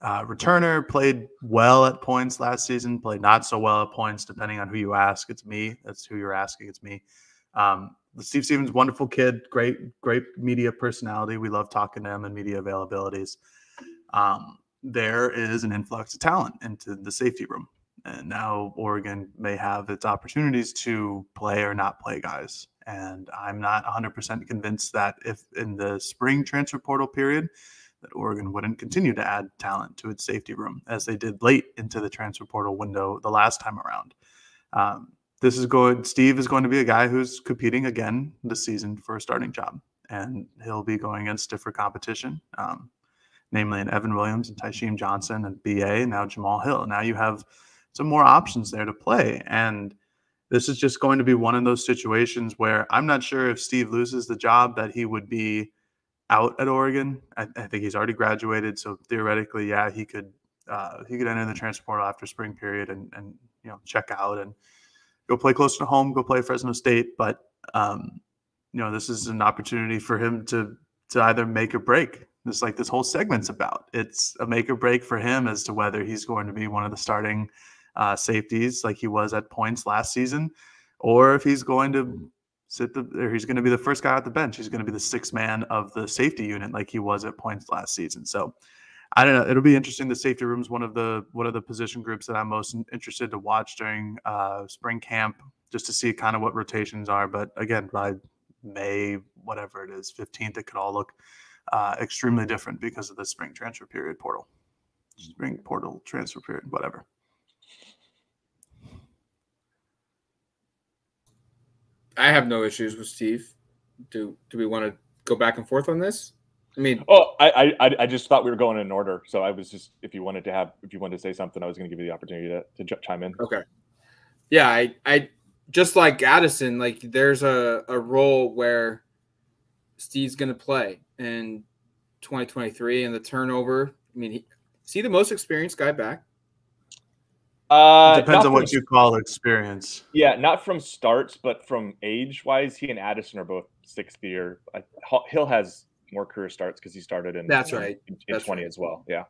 Returner, played well at points last season, played not so well at points, depending on who you ask. It's me. That's who you're asking. It's me. Steve Stevens, wonderful kid, great media personality. We love talking to him and media availabilities. There is an influx of talent into the safety room. And now Oregon may have its opportunities to play or not play guys. And I'm not 100% convinced that if in the spring transfer portal period that Oregon wouldn't continue to add talent to its safety room as they did late into the transfer portal window the last time around. Steve is going to be a guy who's competing again this season for a starting job, and he'll be going against stiffer competition, namely in Evan Williams and Tysheem Johnson and BA, and now Jamal Hill. Now you have some more options there to play. And this is just going to be one of those situations where I'm not sure if Steve loses the job that he would be out at Oregon. I think he's already graduated, so theoretically, yeah, he could enter the transfer portal after spring period and check out and go play closer to home, go play Fresno State. But this is an opportunity for him to either make or break. This whole segment's about. It's a make or break for him as to whether he's going to be one of the starting safeties like he was at points last season, or if he's going to he's going to be the first guy off the bench. He's going to be the sixth man of the safety unit like he was at points last season. So I don't know. It'll be interesting. The safety room is one of the position groups that I'm most interested to watch during spring camp. just to see kind of what rotations are. But again, by May, whatever it is, 15th, it could all look extremely different because of the spring transfer period spring portal transfer period, whatever. I have no issues with Steve. Do we want to go back and forth on this? I mean, I just thought we were going in order, so I was just if you wanted to say something, I was going to give you the opportunity to chime in. Okay. Yeah, I just like Addison, like there's a role where Steve's going to play in 2023, and the turnover. I mean, is he the most experienced guy back? Depends on what you call experience. Yeah, not from starts, but from age-wise, he and Addison are both sixth year. Hill has more career starts because he started in That's right in 20 as well. Yeah.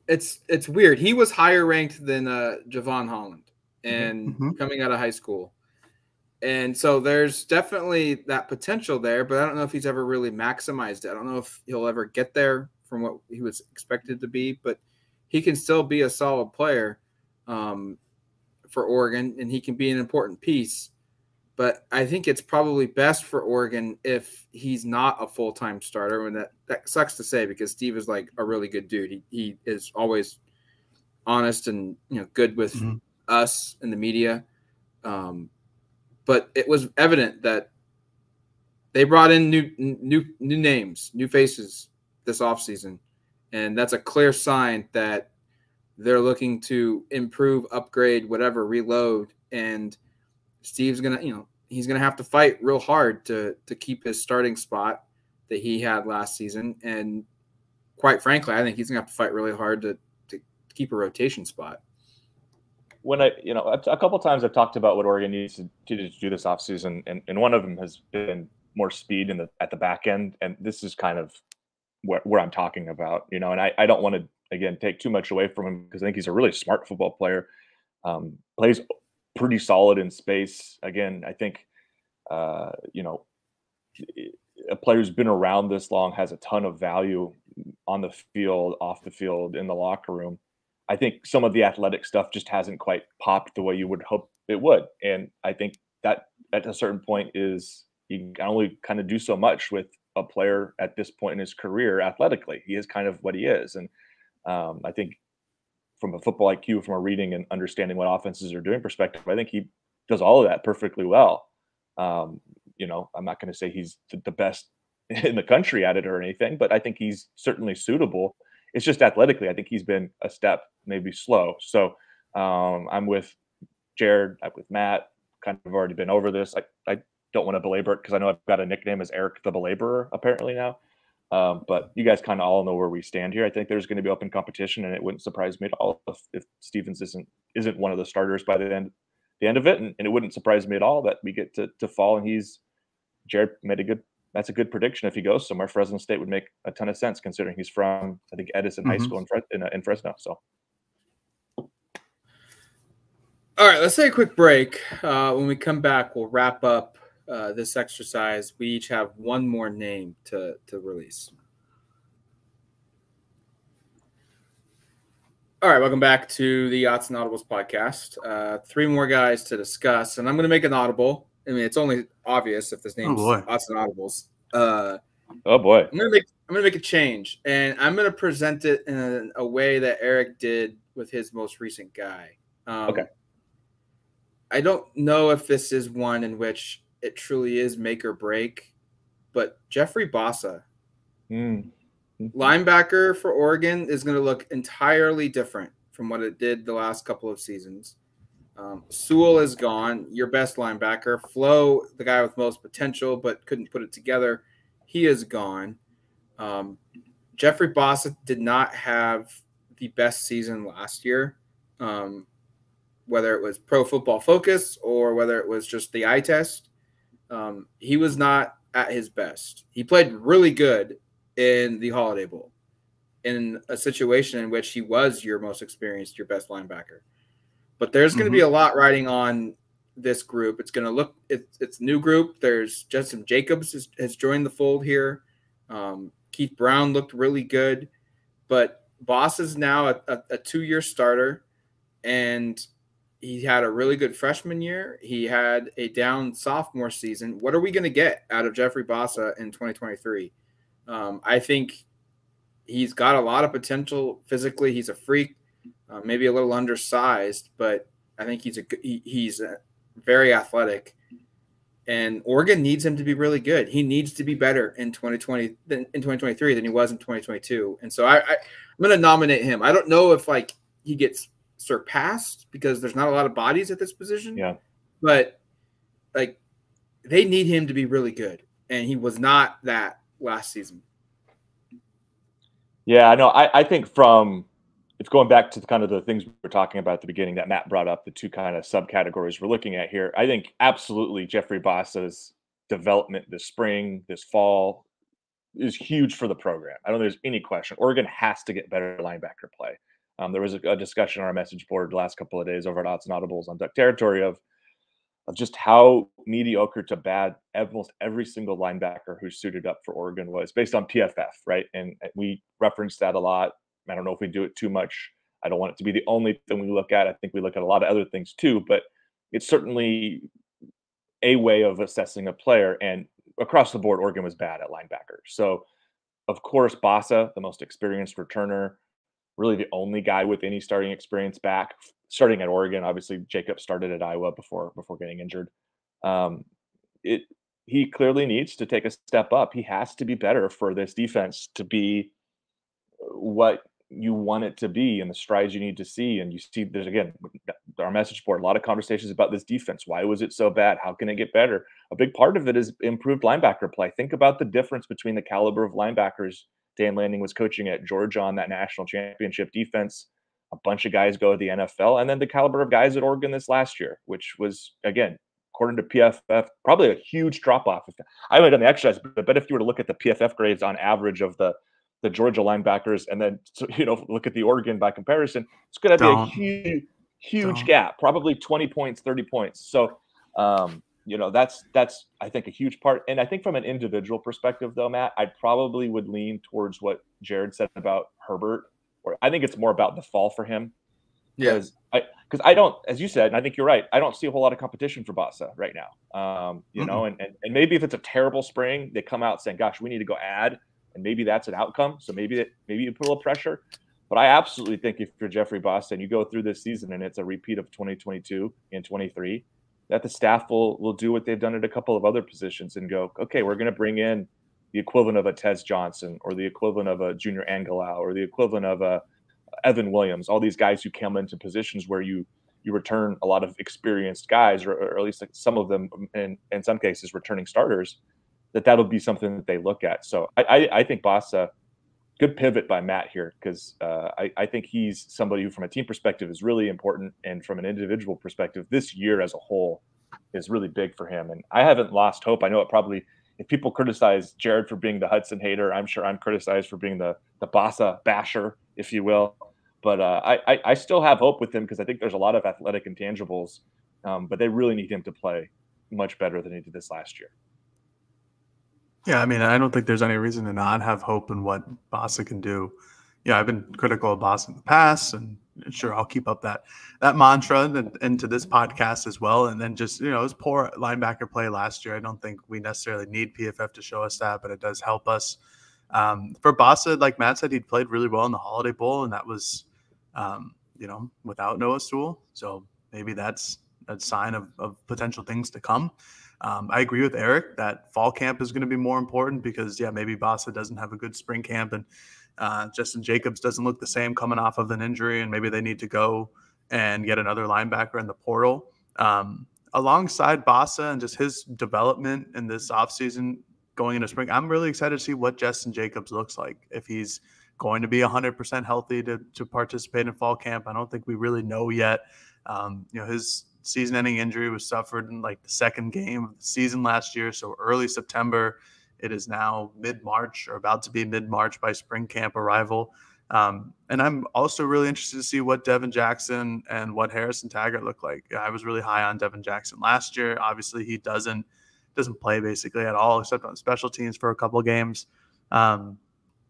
It's weird. He was higher ranked than Javon Holland, and coming out of high school, and so there's definitely that potential there. But I don't know if he's ever really maximized it. I don't know if he'll ever get there from what he was expected to be, but he can still be a solid player for Oregon, and he can be an important piece. But I think it's probably best for Oregon if he's not a full-time starter. And that sucks to say because Steve is like a really good dude. He is always honest and good with us and the media. But it was evident that they brought in new names, new faces this offseason. And that's a clear sign that they're looking to improve, upgrade, whatever, reload. And Steve's going to, he's going to have to fight real hard to keep his starting spot that he had last season. And quite frankly, I think he's going to have to fight really hard to keep a rotation spot. When a couple of times I've talked about what Oregon needs to do this offseason, and one of them has been more speed at the back end. And this is kind of where I'm talking about, and I don't want to, again, take too much away from him because I think he's a really smart football player, plays pretty solid in space. Again, I think, a player who's been around this long has a ton of value on the field, off the field, in the locker room. I think some of the athletic stuff just hasn't quite popped the way you would hope it would. And I think that at a certain point you can only kind of do so much with a player at this point in his career athletically. He is kind of what he is. And I think from a football IQ, from a reading and understanding what offenses are doing perspective, I think he does all of that perfectly well. I'm not going to say he's the best in the country at it or anything, but I think he's certainly suitable. It's just athletically, I think he's been a step maybe slow. So I'm with Jared, I'm with Matt, kind of already been over this. I don't want to belabor it because I know I've got a nickname as Erik the Belaborer apparently now. But you guys kind of all know where we stand here. I think there's going to be open competition, and it wouldn't surprise me at all if Stevens isn't one of the starters by the end of it, and it wouldn't surprise me at all that we get to fall. And Jared made that's a good prediction. If he goes somewhere, Fresno State would make a ton of sense considering he's from, I think, Edison High School in Fresno. So, all right, let's take a quick break. When we come back, we'll wrap up this exercise. We each have one more name to release. All right, welcome back to the Odds and Audibles podcast. 3 more guys to discuss, and I'm going to make an audible. I mean, it's only obvious if this name's Odds and Audibles. Oh boy, I'm going to make a change, and I'm going to present it in a way that Erik did with his most recent guy. Okay. I don't know if this is one in which it truly is make or break, but Jeffrey Bassa, linebacker for Oregon, is going to look entirely different from what it did the last couple of seasons. Sewell is gone, your best linebacker. Flo, the guy with most potential but couldn't put it together, he is gone. Jeffrey Bassa did not have the best season last year, whether it was Pro Football Focus or whether it was just the eye test. He was not at his best. He played really good in the Holiday Bowl in a situation in which he was your most experienced, your best linebacker. But there's going to be a lot riding on this group. It's going to look – it's a new group. There's Justin Jacobs has joined the fold here. Keith Brown looked really good. But Boss is now a 2-year starter, and he had a really good freshman year. He had a down sophomore season. What are we going to get out of Jeffrey Bassa in 2023? I think he's got a lot of potential physically. He's a freak, maybe a little undersized, but I think he's very athletic. And Oregon needs him to be really good. He needs to be better in 2023 than he was in 2022. And so I'm going to nominate him. I don't know if like he gets surpassed because there's not a lot of bodies at this position. Yeah. But like they need him to be really good. And he was not that last season. Yeah, I know. I think it's going back to kind of the things we were talking about at the beginning that Matt brought up, the two kind of subcategories we're looking at here. I think absolutely Jeffrey Bassa's development this spring, this fall is huge for the program. I don't think there's any question. Oregon has to get better linebacker play. There was a discussion on our message board the last couple of days over at Odds and Audibles on Duck Territory of just how mediocre to bad almost every single linebacker who suited up for Oregon was based on PFF, right? And we referenced that a lot. I don't know if we do it too much. I don't want it to be the only thing we look at. I think we look at a lot of other things too, but it's certainly a way of assessing a player. And across the board, Oregon was bad at linebacker. So, of course, Bassa, the most experienced returner, really the only guy with any starting experience back, starting at Oregon. Obviously, Jacob started at Iowa before getting injured. He clearly needs to take a step up. He has to be better for this defense to be what you want it to be and the strides you need to see. And you see, there's again, our message board, a lot of conversations about this defense. Why was it so bad? How can it get better? A big part of it is improved linebacker play. Think about the difference between the caliber of linebackers Dan Lanning was coaching at Georgia on that national championship defense. A bunch of guys go to the NFL, and then the caliber of guys at Oregon this last year, which was, again, according to PFF, probably a huge drop-off. I haven't done the exercise, but I bet if you were to look at the PFF grades on average of the Georgia linebackers and then look at the Oregon by comparison, it's going to be a huge gap, probably 20 points, 30 points. So, that's I think a huge part. And I think from an individual perspective, though, Matt, I probably would lean towards what Jared said about Herbert. Or I think it's more about the fall for him. Because I don't, as you said, and I think you're right, I don't see a whole lot of competition for Bassa right now. And maybe if it's a terrible spring, they come out saying, "Gosh, we need to go add." And maybe that's an outcome. So maybe you put a little pressure. But I absolutely think if you're Jeffrey Bassa and you go through this season and it's a repeat of 2022 and 23, that the staff will do what they've done at a couple of other positions and go, okay, we're going to bring in the equivalent of a Tez Johnson or the equivalent of a Junior Angalau or the equivalent of a Evan Williams, all these guys who come into positions where you return a lot of experienced guys, or at least like some of them, in some cases, returning starters. That'll be something that they look at. So I think Bassa, good pivot by Matt here, because I think he's somebody who from a team perspective is really important. And from an individual perspective, this year as a whole is really big for him. And I haven't lost hope. I know it probably, if people criticize Jared for being the Hutson hater, I'm sure I'm criticized for being the Bassa basher, if you will. But I still have hope with him because I think there's a lot of athletic intangibles, but they really need him to play much better than he did this last year. Yeah, I mean, I don't think there's any reason to not have hope in what Bassa can do. Yeah, I've been critical of Bassa in the past, and sure, I'll keep up that mantra into this podcast as well. And then just, it was poor linebacker play last year. I don't think we necessarily need PFF to show us that, but it does help us. For Bassa, like Matt said, he played really well in the Holiday Bowl, and that was, without Noah Sewell. So maybe that's a sign of potential things to come. I agree with Erik that fall camp is going to be more important because, maybe Bassa doesn't have a good spring camp and Justin Jacobs doesn't look the same coming off of an injury, and maybe they need to go and get another linebacker in the portal. Alongside Bassa and just his development in this offseason going into spring, I'm really excited to see what Justin Jacobs looks like. If he's going to be 100% healthy to participate in fall camp, I don't think we really know yet. His season-ending injury was suffered in like the second game of the season last year, so early September. It is now mid-March, or about to be mid-March by spring camp arrival. And I'm also really interested to see what Devin Jackson and what Harrison Taggart look like. I was really high on Devin Jackson last year. Obviously, he doesn't play basically at all except on special teams for a couple of games.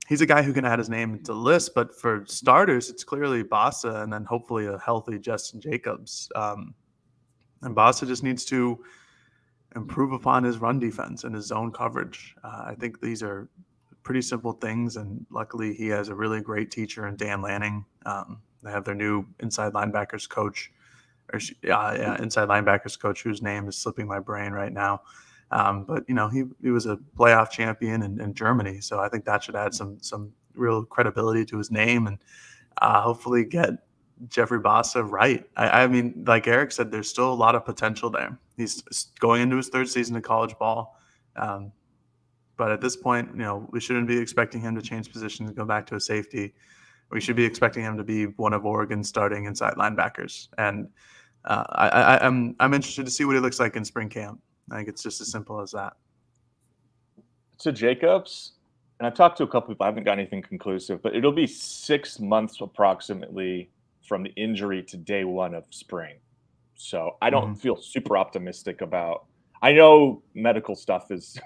he's a guy who can add his name to the list. But for starters, it's clearly Bossa and then hopefully a healthy Justin Jacobs. And Bossa just needs to improve upon his run defense and his zone coverage. I think these are pretty simple things, and luckily he has a really great teacher in Dan Lanning. They have their new inside linebackers coach, inside linebackers coach whose name is slipping my brain right now. But he was a playoff champion in Germany, so I think that should add some real credibility to his name, and hopefully get Jeffrey Bossa right. I mean, like Erik said, there's still a lot of potential there. He's going into his third season of college ball. But at this point, we shouldn't be expecting him to change positions and go back to a safety. We should be expecting him to be one of Oregon's starting inside linebackers. And I'm interested to see what he looks like in spring camp. I think it's just as simple as that. To Jacobs, and I've talked to a couple people, I haven't got anything conclusive, but it'll be 6 months approximately from the injury to day one of spring. So I don't feel super optimistic about, I know medical stuff is,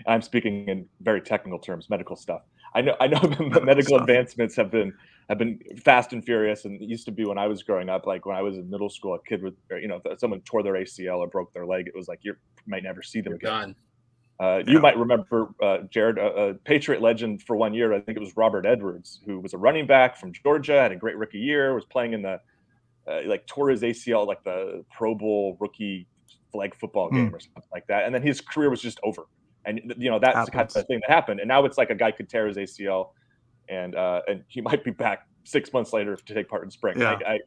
I'm speaking in very technical terms, medical stuff. I know medical advancements have been fast and furious, and it used to be when I was growing up, like when I was in middle school, a kid would, if someone tore their ACL or broke their leg, it was like you might never see them again. You might remember, Jared, a Patriot legend for 1 year. I think it was Robert Edwards, who was a running back from Georgia, had a great rookie year, was playing in the tore his ACL like the Pro Bowl rookie flag football game or something like that, and then his career was just over. And that's the kind of thing that happened. And now it's like a guy could tear his ACL, and he might be back 6 months later to take part in spring. Yeah.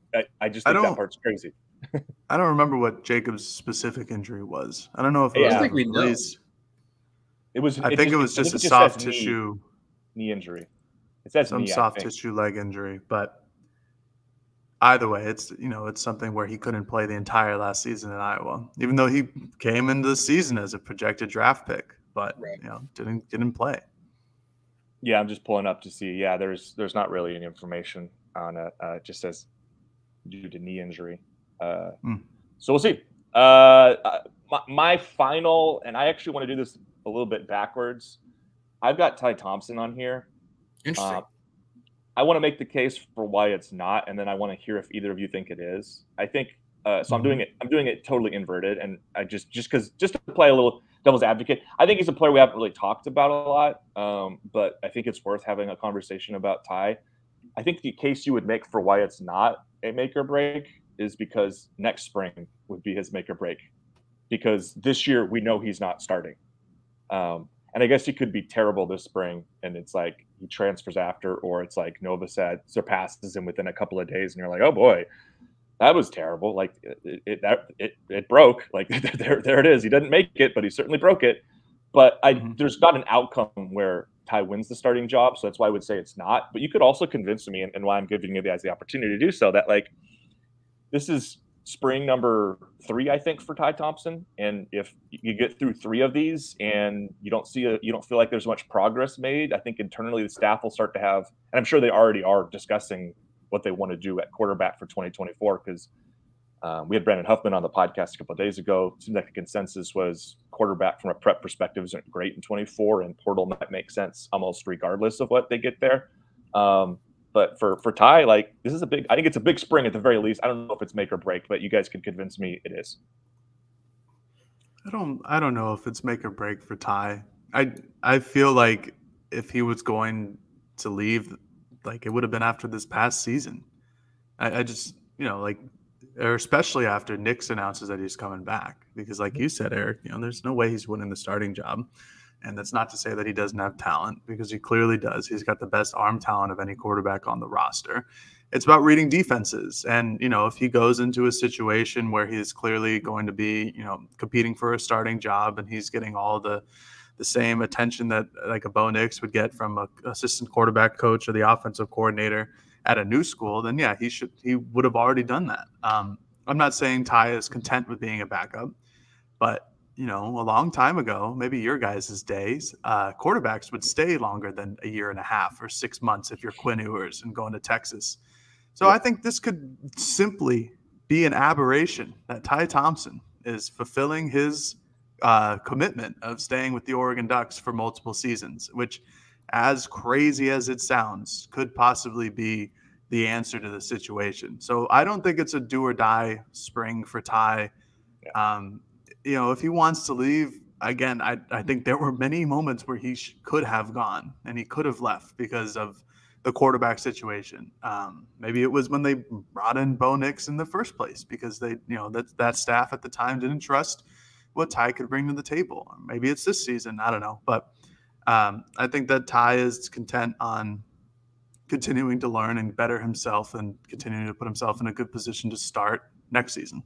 I just think that part's crazy. I don't remember what Jacob's specific injury was. I don't know if it was. I think we know. It was. I think it was just a soft tissue knee injury. It says some soft tissue leg injury, but either way, it's something where he couldn't play the entire last season in Iowa, even though he came into the season as a projected draft pick, but didn't play. Yeah, I'm just pulling up to see. Yeah, there's not really any information on it. It just says due to knee injury. So we'll see. My final, and I actually want to do this a little bit backwards. I've got Ty Thompson on here. Interesting. I want to make the case for why it's not, and then I want to hear if either of you think it is. I think so. I'm doing it totally inverted, and I just to play a little devil's advocate. I think he's a player we haven't really talked about a lot, but I think it's worth having a conversation about Ty. I think the case you would make for why it's not a make or break is because next spring would be his make or break, because this year we know he's not starting. And I guess he could be terrible this spring, and it's like he transfers after, or it's like Nova said surpasses him within a couple of days, and you're like, oh boy, that was terrible. Like it broke. Like there it is. He didn't make it, but he certainly broke it. But there's not an outcome where Ty wins the starting job, so that's why I would say it's not. But you could also convince me, and why I'm giving you guys the opportunity to do so, that like this is spring number 3, I think, for Ty Thompson. And if you get through 3 of these and you don't feel like there's much progress made, I think internally the staff will start to have, and I'm sure they already are discussing what they want to do at quarterback for 2024. Because we had Brandon Huffman on the podcast a couple of days ago. It seemed like the consensus was quarterback from a prep perspective isn't great in 24, and portal might make sense almost regardless of what they get there. But for Ty, like I think it's a big spring at the very least. I don't know if it's make or break, but you guys can convince me it is. I don't know if it's make or break for Ty. I feel like if he was going to leave, like it would have been after this past season. I just, or especially after Nix announces that he's coming back, because like you said, Erik, there's no way he's winning the starting job. And that's not to say that he doesn't have talent, because he clearly does. He's got the best arm talent of any quarterback on the roster. It's about reading defenses. And, if he goes into a situation where he's clearly going to be, competing for a starting job, and he's getting all the same attention that like a Bo Nix would get from an assistant quarterback coach or the offensive coordinator at a new school, then yeah, he would have already done that. I'm not saying Ty is content with being a backup, but a long time ago, maybe your guys' days, quarterbacks would stay longer than a year and a half or 6 months if you're Quinn Ewers and going to Texas. So I think this could simply be an aberration that Ty Thompson is fulfilling his commitment of staying with the Oregon Ducks for multiple seasons, which as crazy as it sounds, could possibly be the answer to the situation. So I don't think it's a do or die spring for Ty. Yeah. If he wants to leave, again, I think there were many moments where he could have gone and he could have left because of the quarterback situation. Maybe it was when they brought in Bo Nix in the first place because they, that staff at the time didn't trust what Ty could bring to the table. Maybe it's this season. I don't know. But I think that Ty is content on continuing to learn and better himself and continuing to put himself in a good position to start next season.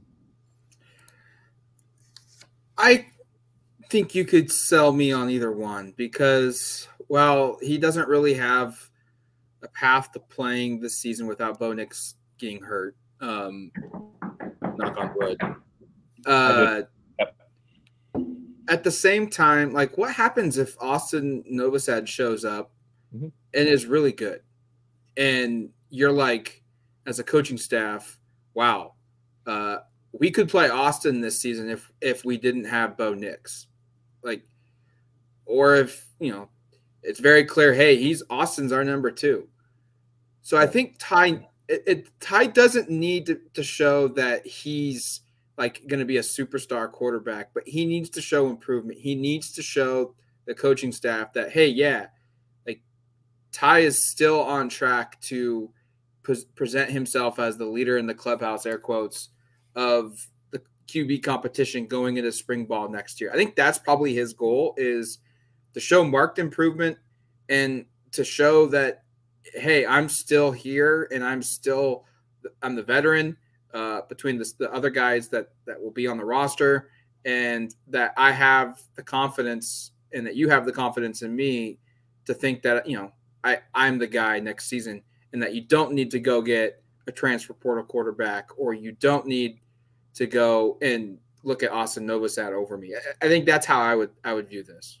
I think you could sell me on either one because, well, he doesn't really have a path to playing this season without Bo Nix getting hurt. Knock on wood. Yep. At the same time, like, what happens if Austin Novosad shows up and is really good? And you're like, as a coaching staff, wow, we could play Austin this season if we didn't have Bo Nix. Like, or if, it's very clear, hey, Austin's our number 2. So I think Ty doesn't need to show that he's like going to be a superstar quarterback, but he needs to show improvement. He needs to show the coaching staff that, hey, yeah, like Ty is still on track to present himself as the leader in the clubhouse, air quotes, of the QB competition going into spring ball next year. I think that's probably his goal, is to show marked improvement and to show that, hey, I'm still here and I'm the veteran between the other guys that will be on the roster, and that I have the confidence and that you have the confidence in me to think that, I'm the guy next season, and that you don't need to go get a transfer portal quarterback, or you don't need to go and look at Austin Novosad over me. I think that's how I would view this.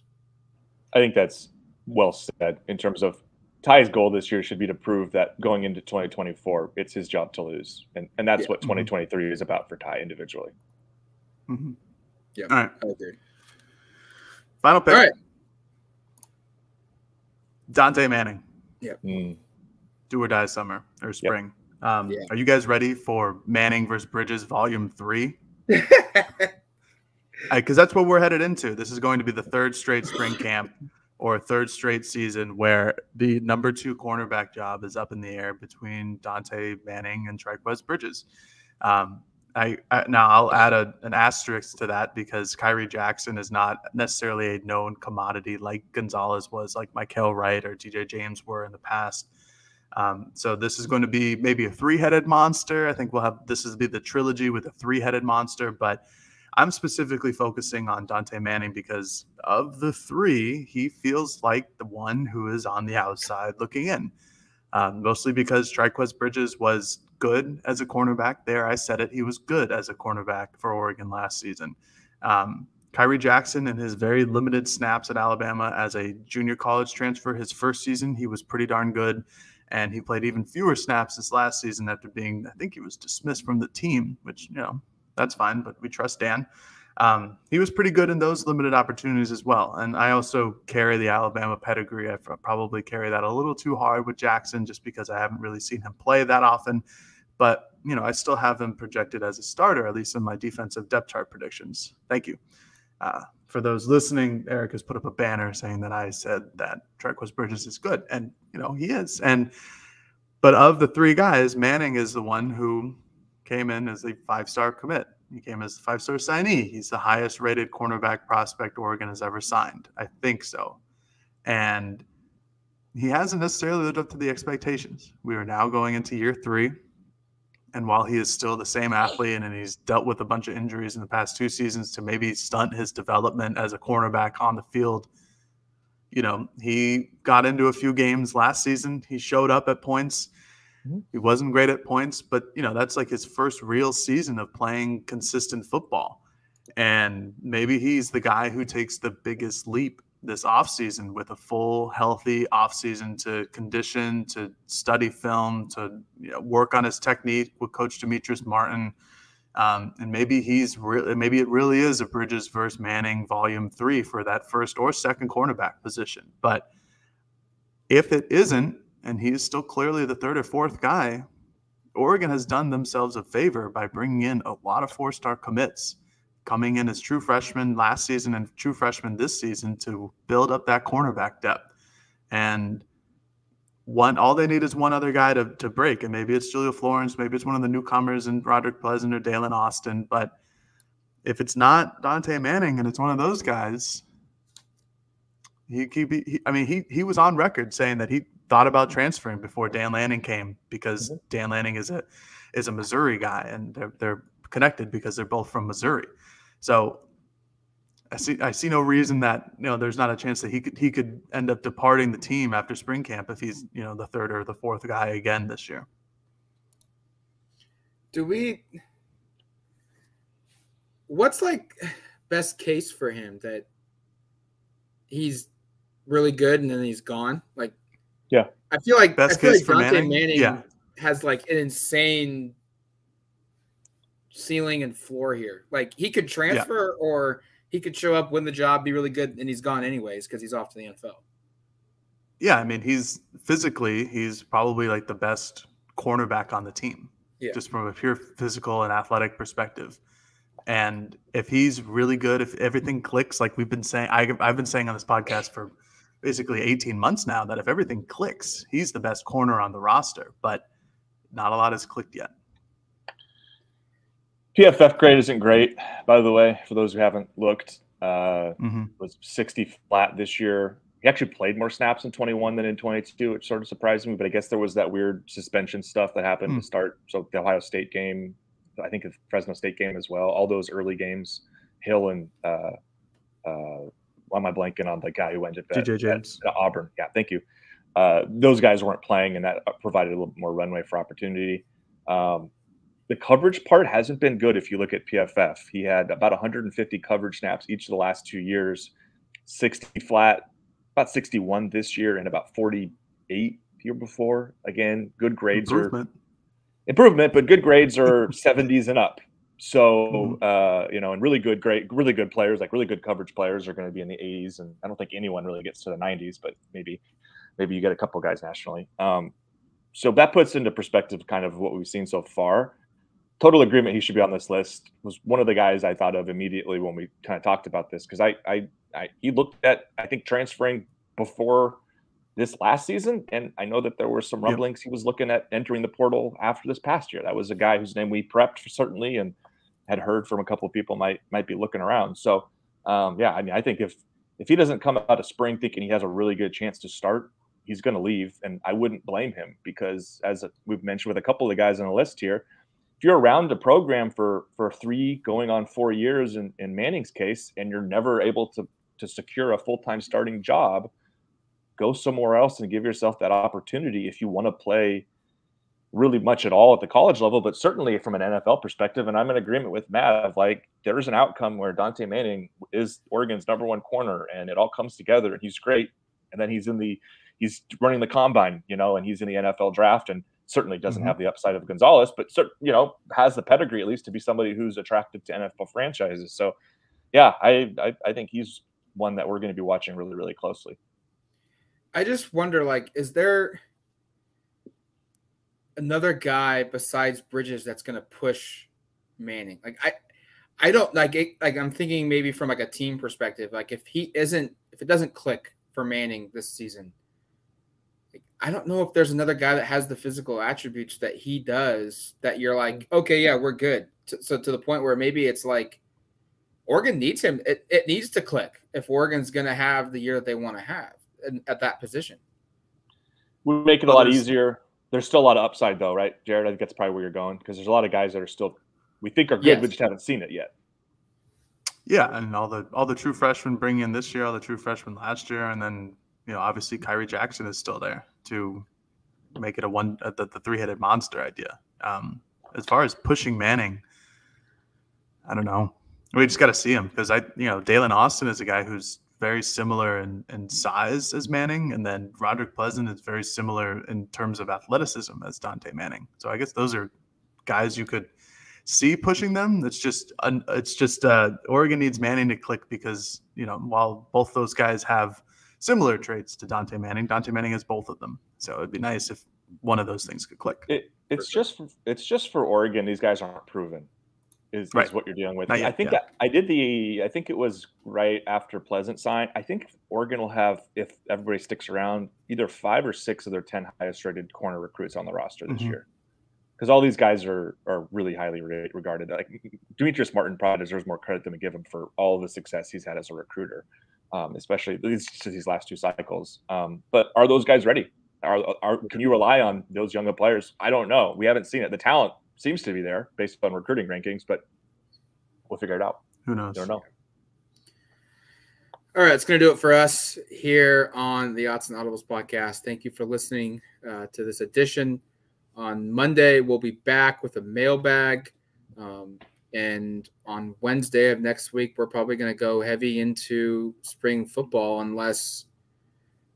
I think that's well said in terms of Ty's goal this year should be to prove that going into 2024, it's his job to lose. And that's what 2023 is about for Ty individually. Mm-hmm. Yeah. All right. I agree. Final pick. All right. Dontae Manning. Yeah. Do or die summer or spring. Yep. Are you guys ready for Manning versus Bridges Volume 3? Because that's what we're headed into. This is going to be the third straight spring camp or a third straight season where the number 2 cornerback job is up in the air between Dontae Manning and Trikweze Bridges. Now I'll add an asterisk to that because Kyrie Jackson is not necessarily a known commodity like Gonzalez was, like Mykel Wright or TJ James were in the past. So this is going to be maybe a 3-headed monster. I think this will be the trilogy with a 3-headed monster, but I'm specifically focusing on Dontae Manning because of the 3, he feels like the one who is on the outside looking in. Mostly because Trikweze Bridges was good as a cornerback there. I said it. He was good as a cornerback for Oregon last season. Kyrie Jackson, in his very limited snaps at Alabama as a junior college transfer, his first season, he was pretty darn good. And he played even fewer snaps this last season after being, I think he was dismissed from the team, which, that's fine, but we trust Dan. He was pretty good in those limited opportunities as well. And I also carry the Alabama pedigree. I probably carry that a little too hard with Jackson just because I haven't really seen him play that often. But, I still have him projected as a starter, at least in my defensive depth chart predictions. Thank you. For those listening, Erik has put up a banner saying that I said that Trikweze Bridges is good. And, he is. But of the 3 guys, Manning is the one who came in as a 5-star commit. He came as a 5-star signee. He's the highest rated cornerback prospect Oregon has ever signed. I think so. And he hasn't necessarily lived up to the expectations. We are now going into year 3. And while he is still the same athlete and he's dealt with a bunch of injuries in the past 2 seasons to maybe stunt his development as a cornerback on the field, he got into a few games last season. He showed up at points. He wasn't great at points, but, that's like his first real season of playing consistent football. And maybe he's the guy who takes the biggest leap this offseason with a full, healthy offseason to condition, to study film, to work on his technique with Coach Demetrius Martin. And maybe it really is a Bridges versus Manning Volume 3 for that first or second cornerback position. But if it isn't, and he is still clearly the third or fourth guy, Oregon has done themselves a favor by bringing in a lot of four-star commits, coming in as true freshmen last season and true freshmen this season to build up that cornerback depth. And all they need is one other guy to break, and maybe it's Julio Florence, maybe it's one of the newcomers in Roderick Pleasant or Dalen Austin. But if it's not Dontae Manning and it's one of those guys, he was on record saying that he thought about transferring before Dan Lanning came, because Dan Lanning is a Missouri guy, and they're connected because they're both from Missouri. So I see no reason that there's not a chance that he could end up departing the team after spring camp if he's the third or the fourth guy again this year. What's like best case for him, that he's really good and then he's gone? Like, yeah, I feel like Dontae Manning has like an insane ceiling and floor here. Like, he could transfer or he could show up, win the job, be really good, and he's gone anyways because he's off to the NFL. Yeah, I mean, he's probably like the best cornerback on the team, just from a pure physical and athletic perspective. And if he's really good, if everything clicks, like we've been saying, I've been saying on this podcast for basically 18 months now, that if everything clicks, he's the best corner on the roster. But not a lot has clicked yet. PFF grade isn't great, by the way, for those who haven't looked. Was 60 flat this year. He actually played more snaps in 21 than in 22, which sort of surprised me. But I guess there was that weird suspension stuff that happened to start. So the Ohio State game, I think the Fresno State game as well, all those early games, Hill and why am I blanking on the guy who ended up at Auburn? Yeah, thank you. Those guys weren't playing, and that provided a little more runway for opportunity. The coverage part hasn't been good. If you look at PFF, he had about 150 coverage snaps each of the last 2 years, 60 flat, about 61 this year, and about 48 the year before. Again, good grades improvement, but good grades are 70s and up. So, and really good players, like really good coverage players, are going to be in the 80s. And I don't think anyone really gets to the 90s, but maybe you get a couple guys nationally. So that puts into perspective kind of what we've seen so far. Total agreement he should be on this list. Was one of the guys I thought of immediately when we kind of talked about this, because he looked at, I think, transferring before this last season, and I know that there were some rumblings he was looking at entering the portal after this past year. That was a guy whose name we prepped for, certainly, and had heard from a couple of people might be looking around. So I think if he doesn't come out of spring thinking he has a really good chance to start, he's going to leave, and I wouldn't blame him, because we've mentioned with a couple of the guys on the list here, if you're around a program for 3 going on 4 years in Manning's case, and you're never able to secure a full-time starting job, go somewhere else and give yourself that opportunity if you want to play really much at all at the college level, but certainly from an NFL perspective. And I'm in agreement with Matt of, like, there is an outcome where Dontae Manning is Oregon's #1 corner, and it all comes together, and he's great. And then he's running the combine, and he's in the NFL draft, and certainly doesn't have the upside of Gonzalez, but has the pedigree at least to be somebody who's attractive to NFL franchises. So yeah, I think he's one that we're going to be watching really, really closely. I just wonder, like, is there another guy besides Bridges that's going to push Manning? Like, I don't like it. Like, I'm thinking maybe from like a team perspective, like if it doesn't click for Manning this season, I don't know if there's another guy that has the physical attributes that he does that you're like, okay, yeah, we're good. So to the point where maybe it's like Oregon needs him. It needs to click if Oregon's going to have the year that they want to have at that position. We make it a lot easier. There's still a lot of upside, though, right, Jared? I think that's probably where you're going, because there's a lot of guys that are still we think are good, we just haven't seen it yet. Yeah, and all the true freshmen bring in this year, all the true freshmen last year, and then obviously Kyrie Jackson is still there to make it the three-headed monster idea. As far as pushing Manning, I don't know. We just got to see him, because Dalen Austin is a guy who's very similar in size as Manning, and then Roderick Pleasant is very similar in terms of athleticism as Dontae Manning. So I guess those are guys you could see pushing them. It's just Oregon needs Manning to click, because while both those guys have similar traits to Dontae Manning. Dontae Manning has both of them. So it'd be nice if one of those things could click. It's just for Oregon. These guys aren't proven. Is what you're dealing with. I think I think it was right after Pleasant signed. I think Oregon will have, if everybody sticks around, either 5 or 6 of their 10 highest rated corner recruits on the roster this year. Because all these guys are really highly regarded. Like Demetrius Martin probably deserves more credit than we give him for all of the success he's had as a recruiter, especially these last 2 cycles. But are those guys ready? Can you rely on those younger players? I don't know. We haven't seen it. The talent seems to be there based on recruiting rankings, but we'll figure it out. Who knows? I don't know. All right, it's going to do it for us here on the Odds and Audibles podcast. Thank you for listening to this edition. On Monday, we'll be back with a mailbag. And on Wednesday of next week, we're probably going to go heavy into spring football unless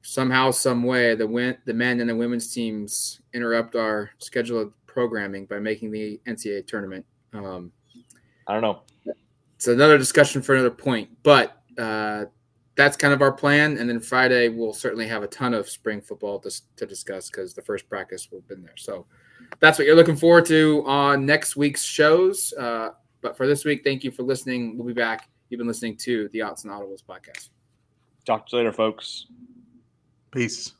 somehow, some way, the men and the women's teams interrupt our scheduled programming by making the NCAA tournament. I don't know. It's another discussion for another point, but that's kind of our plan. And then Friday, we'll certainly have a ton of spring football to discuss because the first practice will have been there. So that's what you're looking forward to on next week's shows. But for this week, thank you for listening. We'll be back. You've been listening to the Odds and Audibles podcast. Talk to you later, folks. Peace.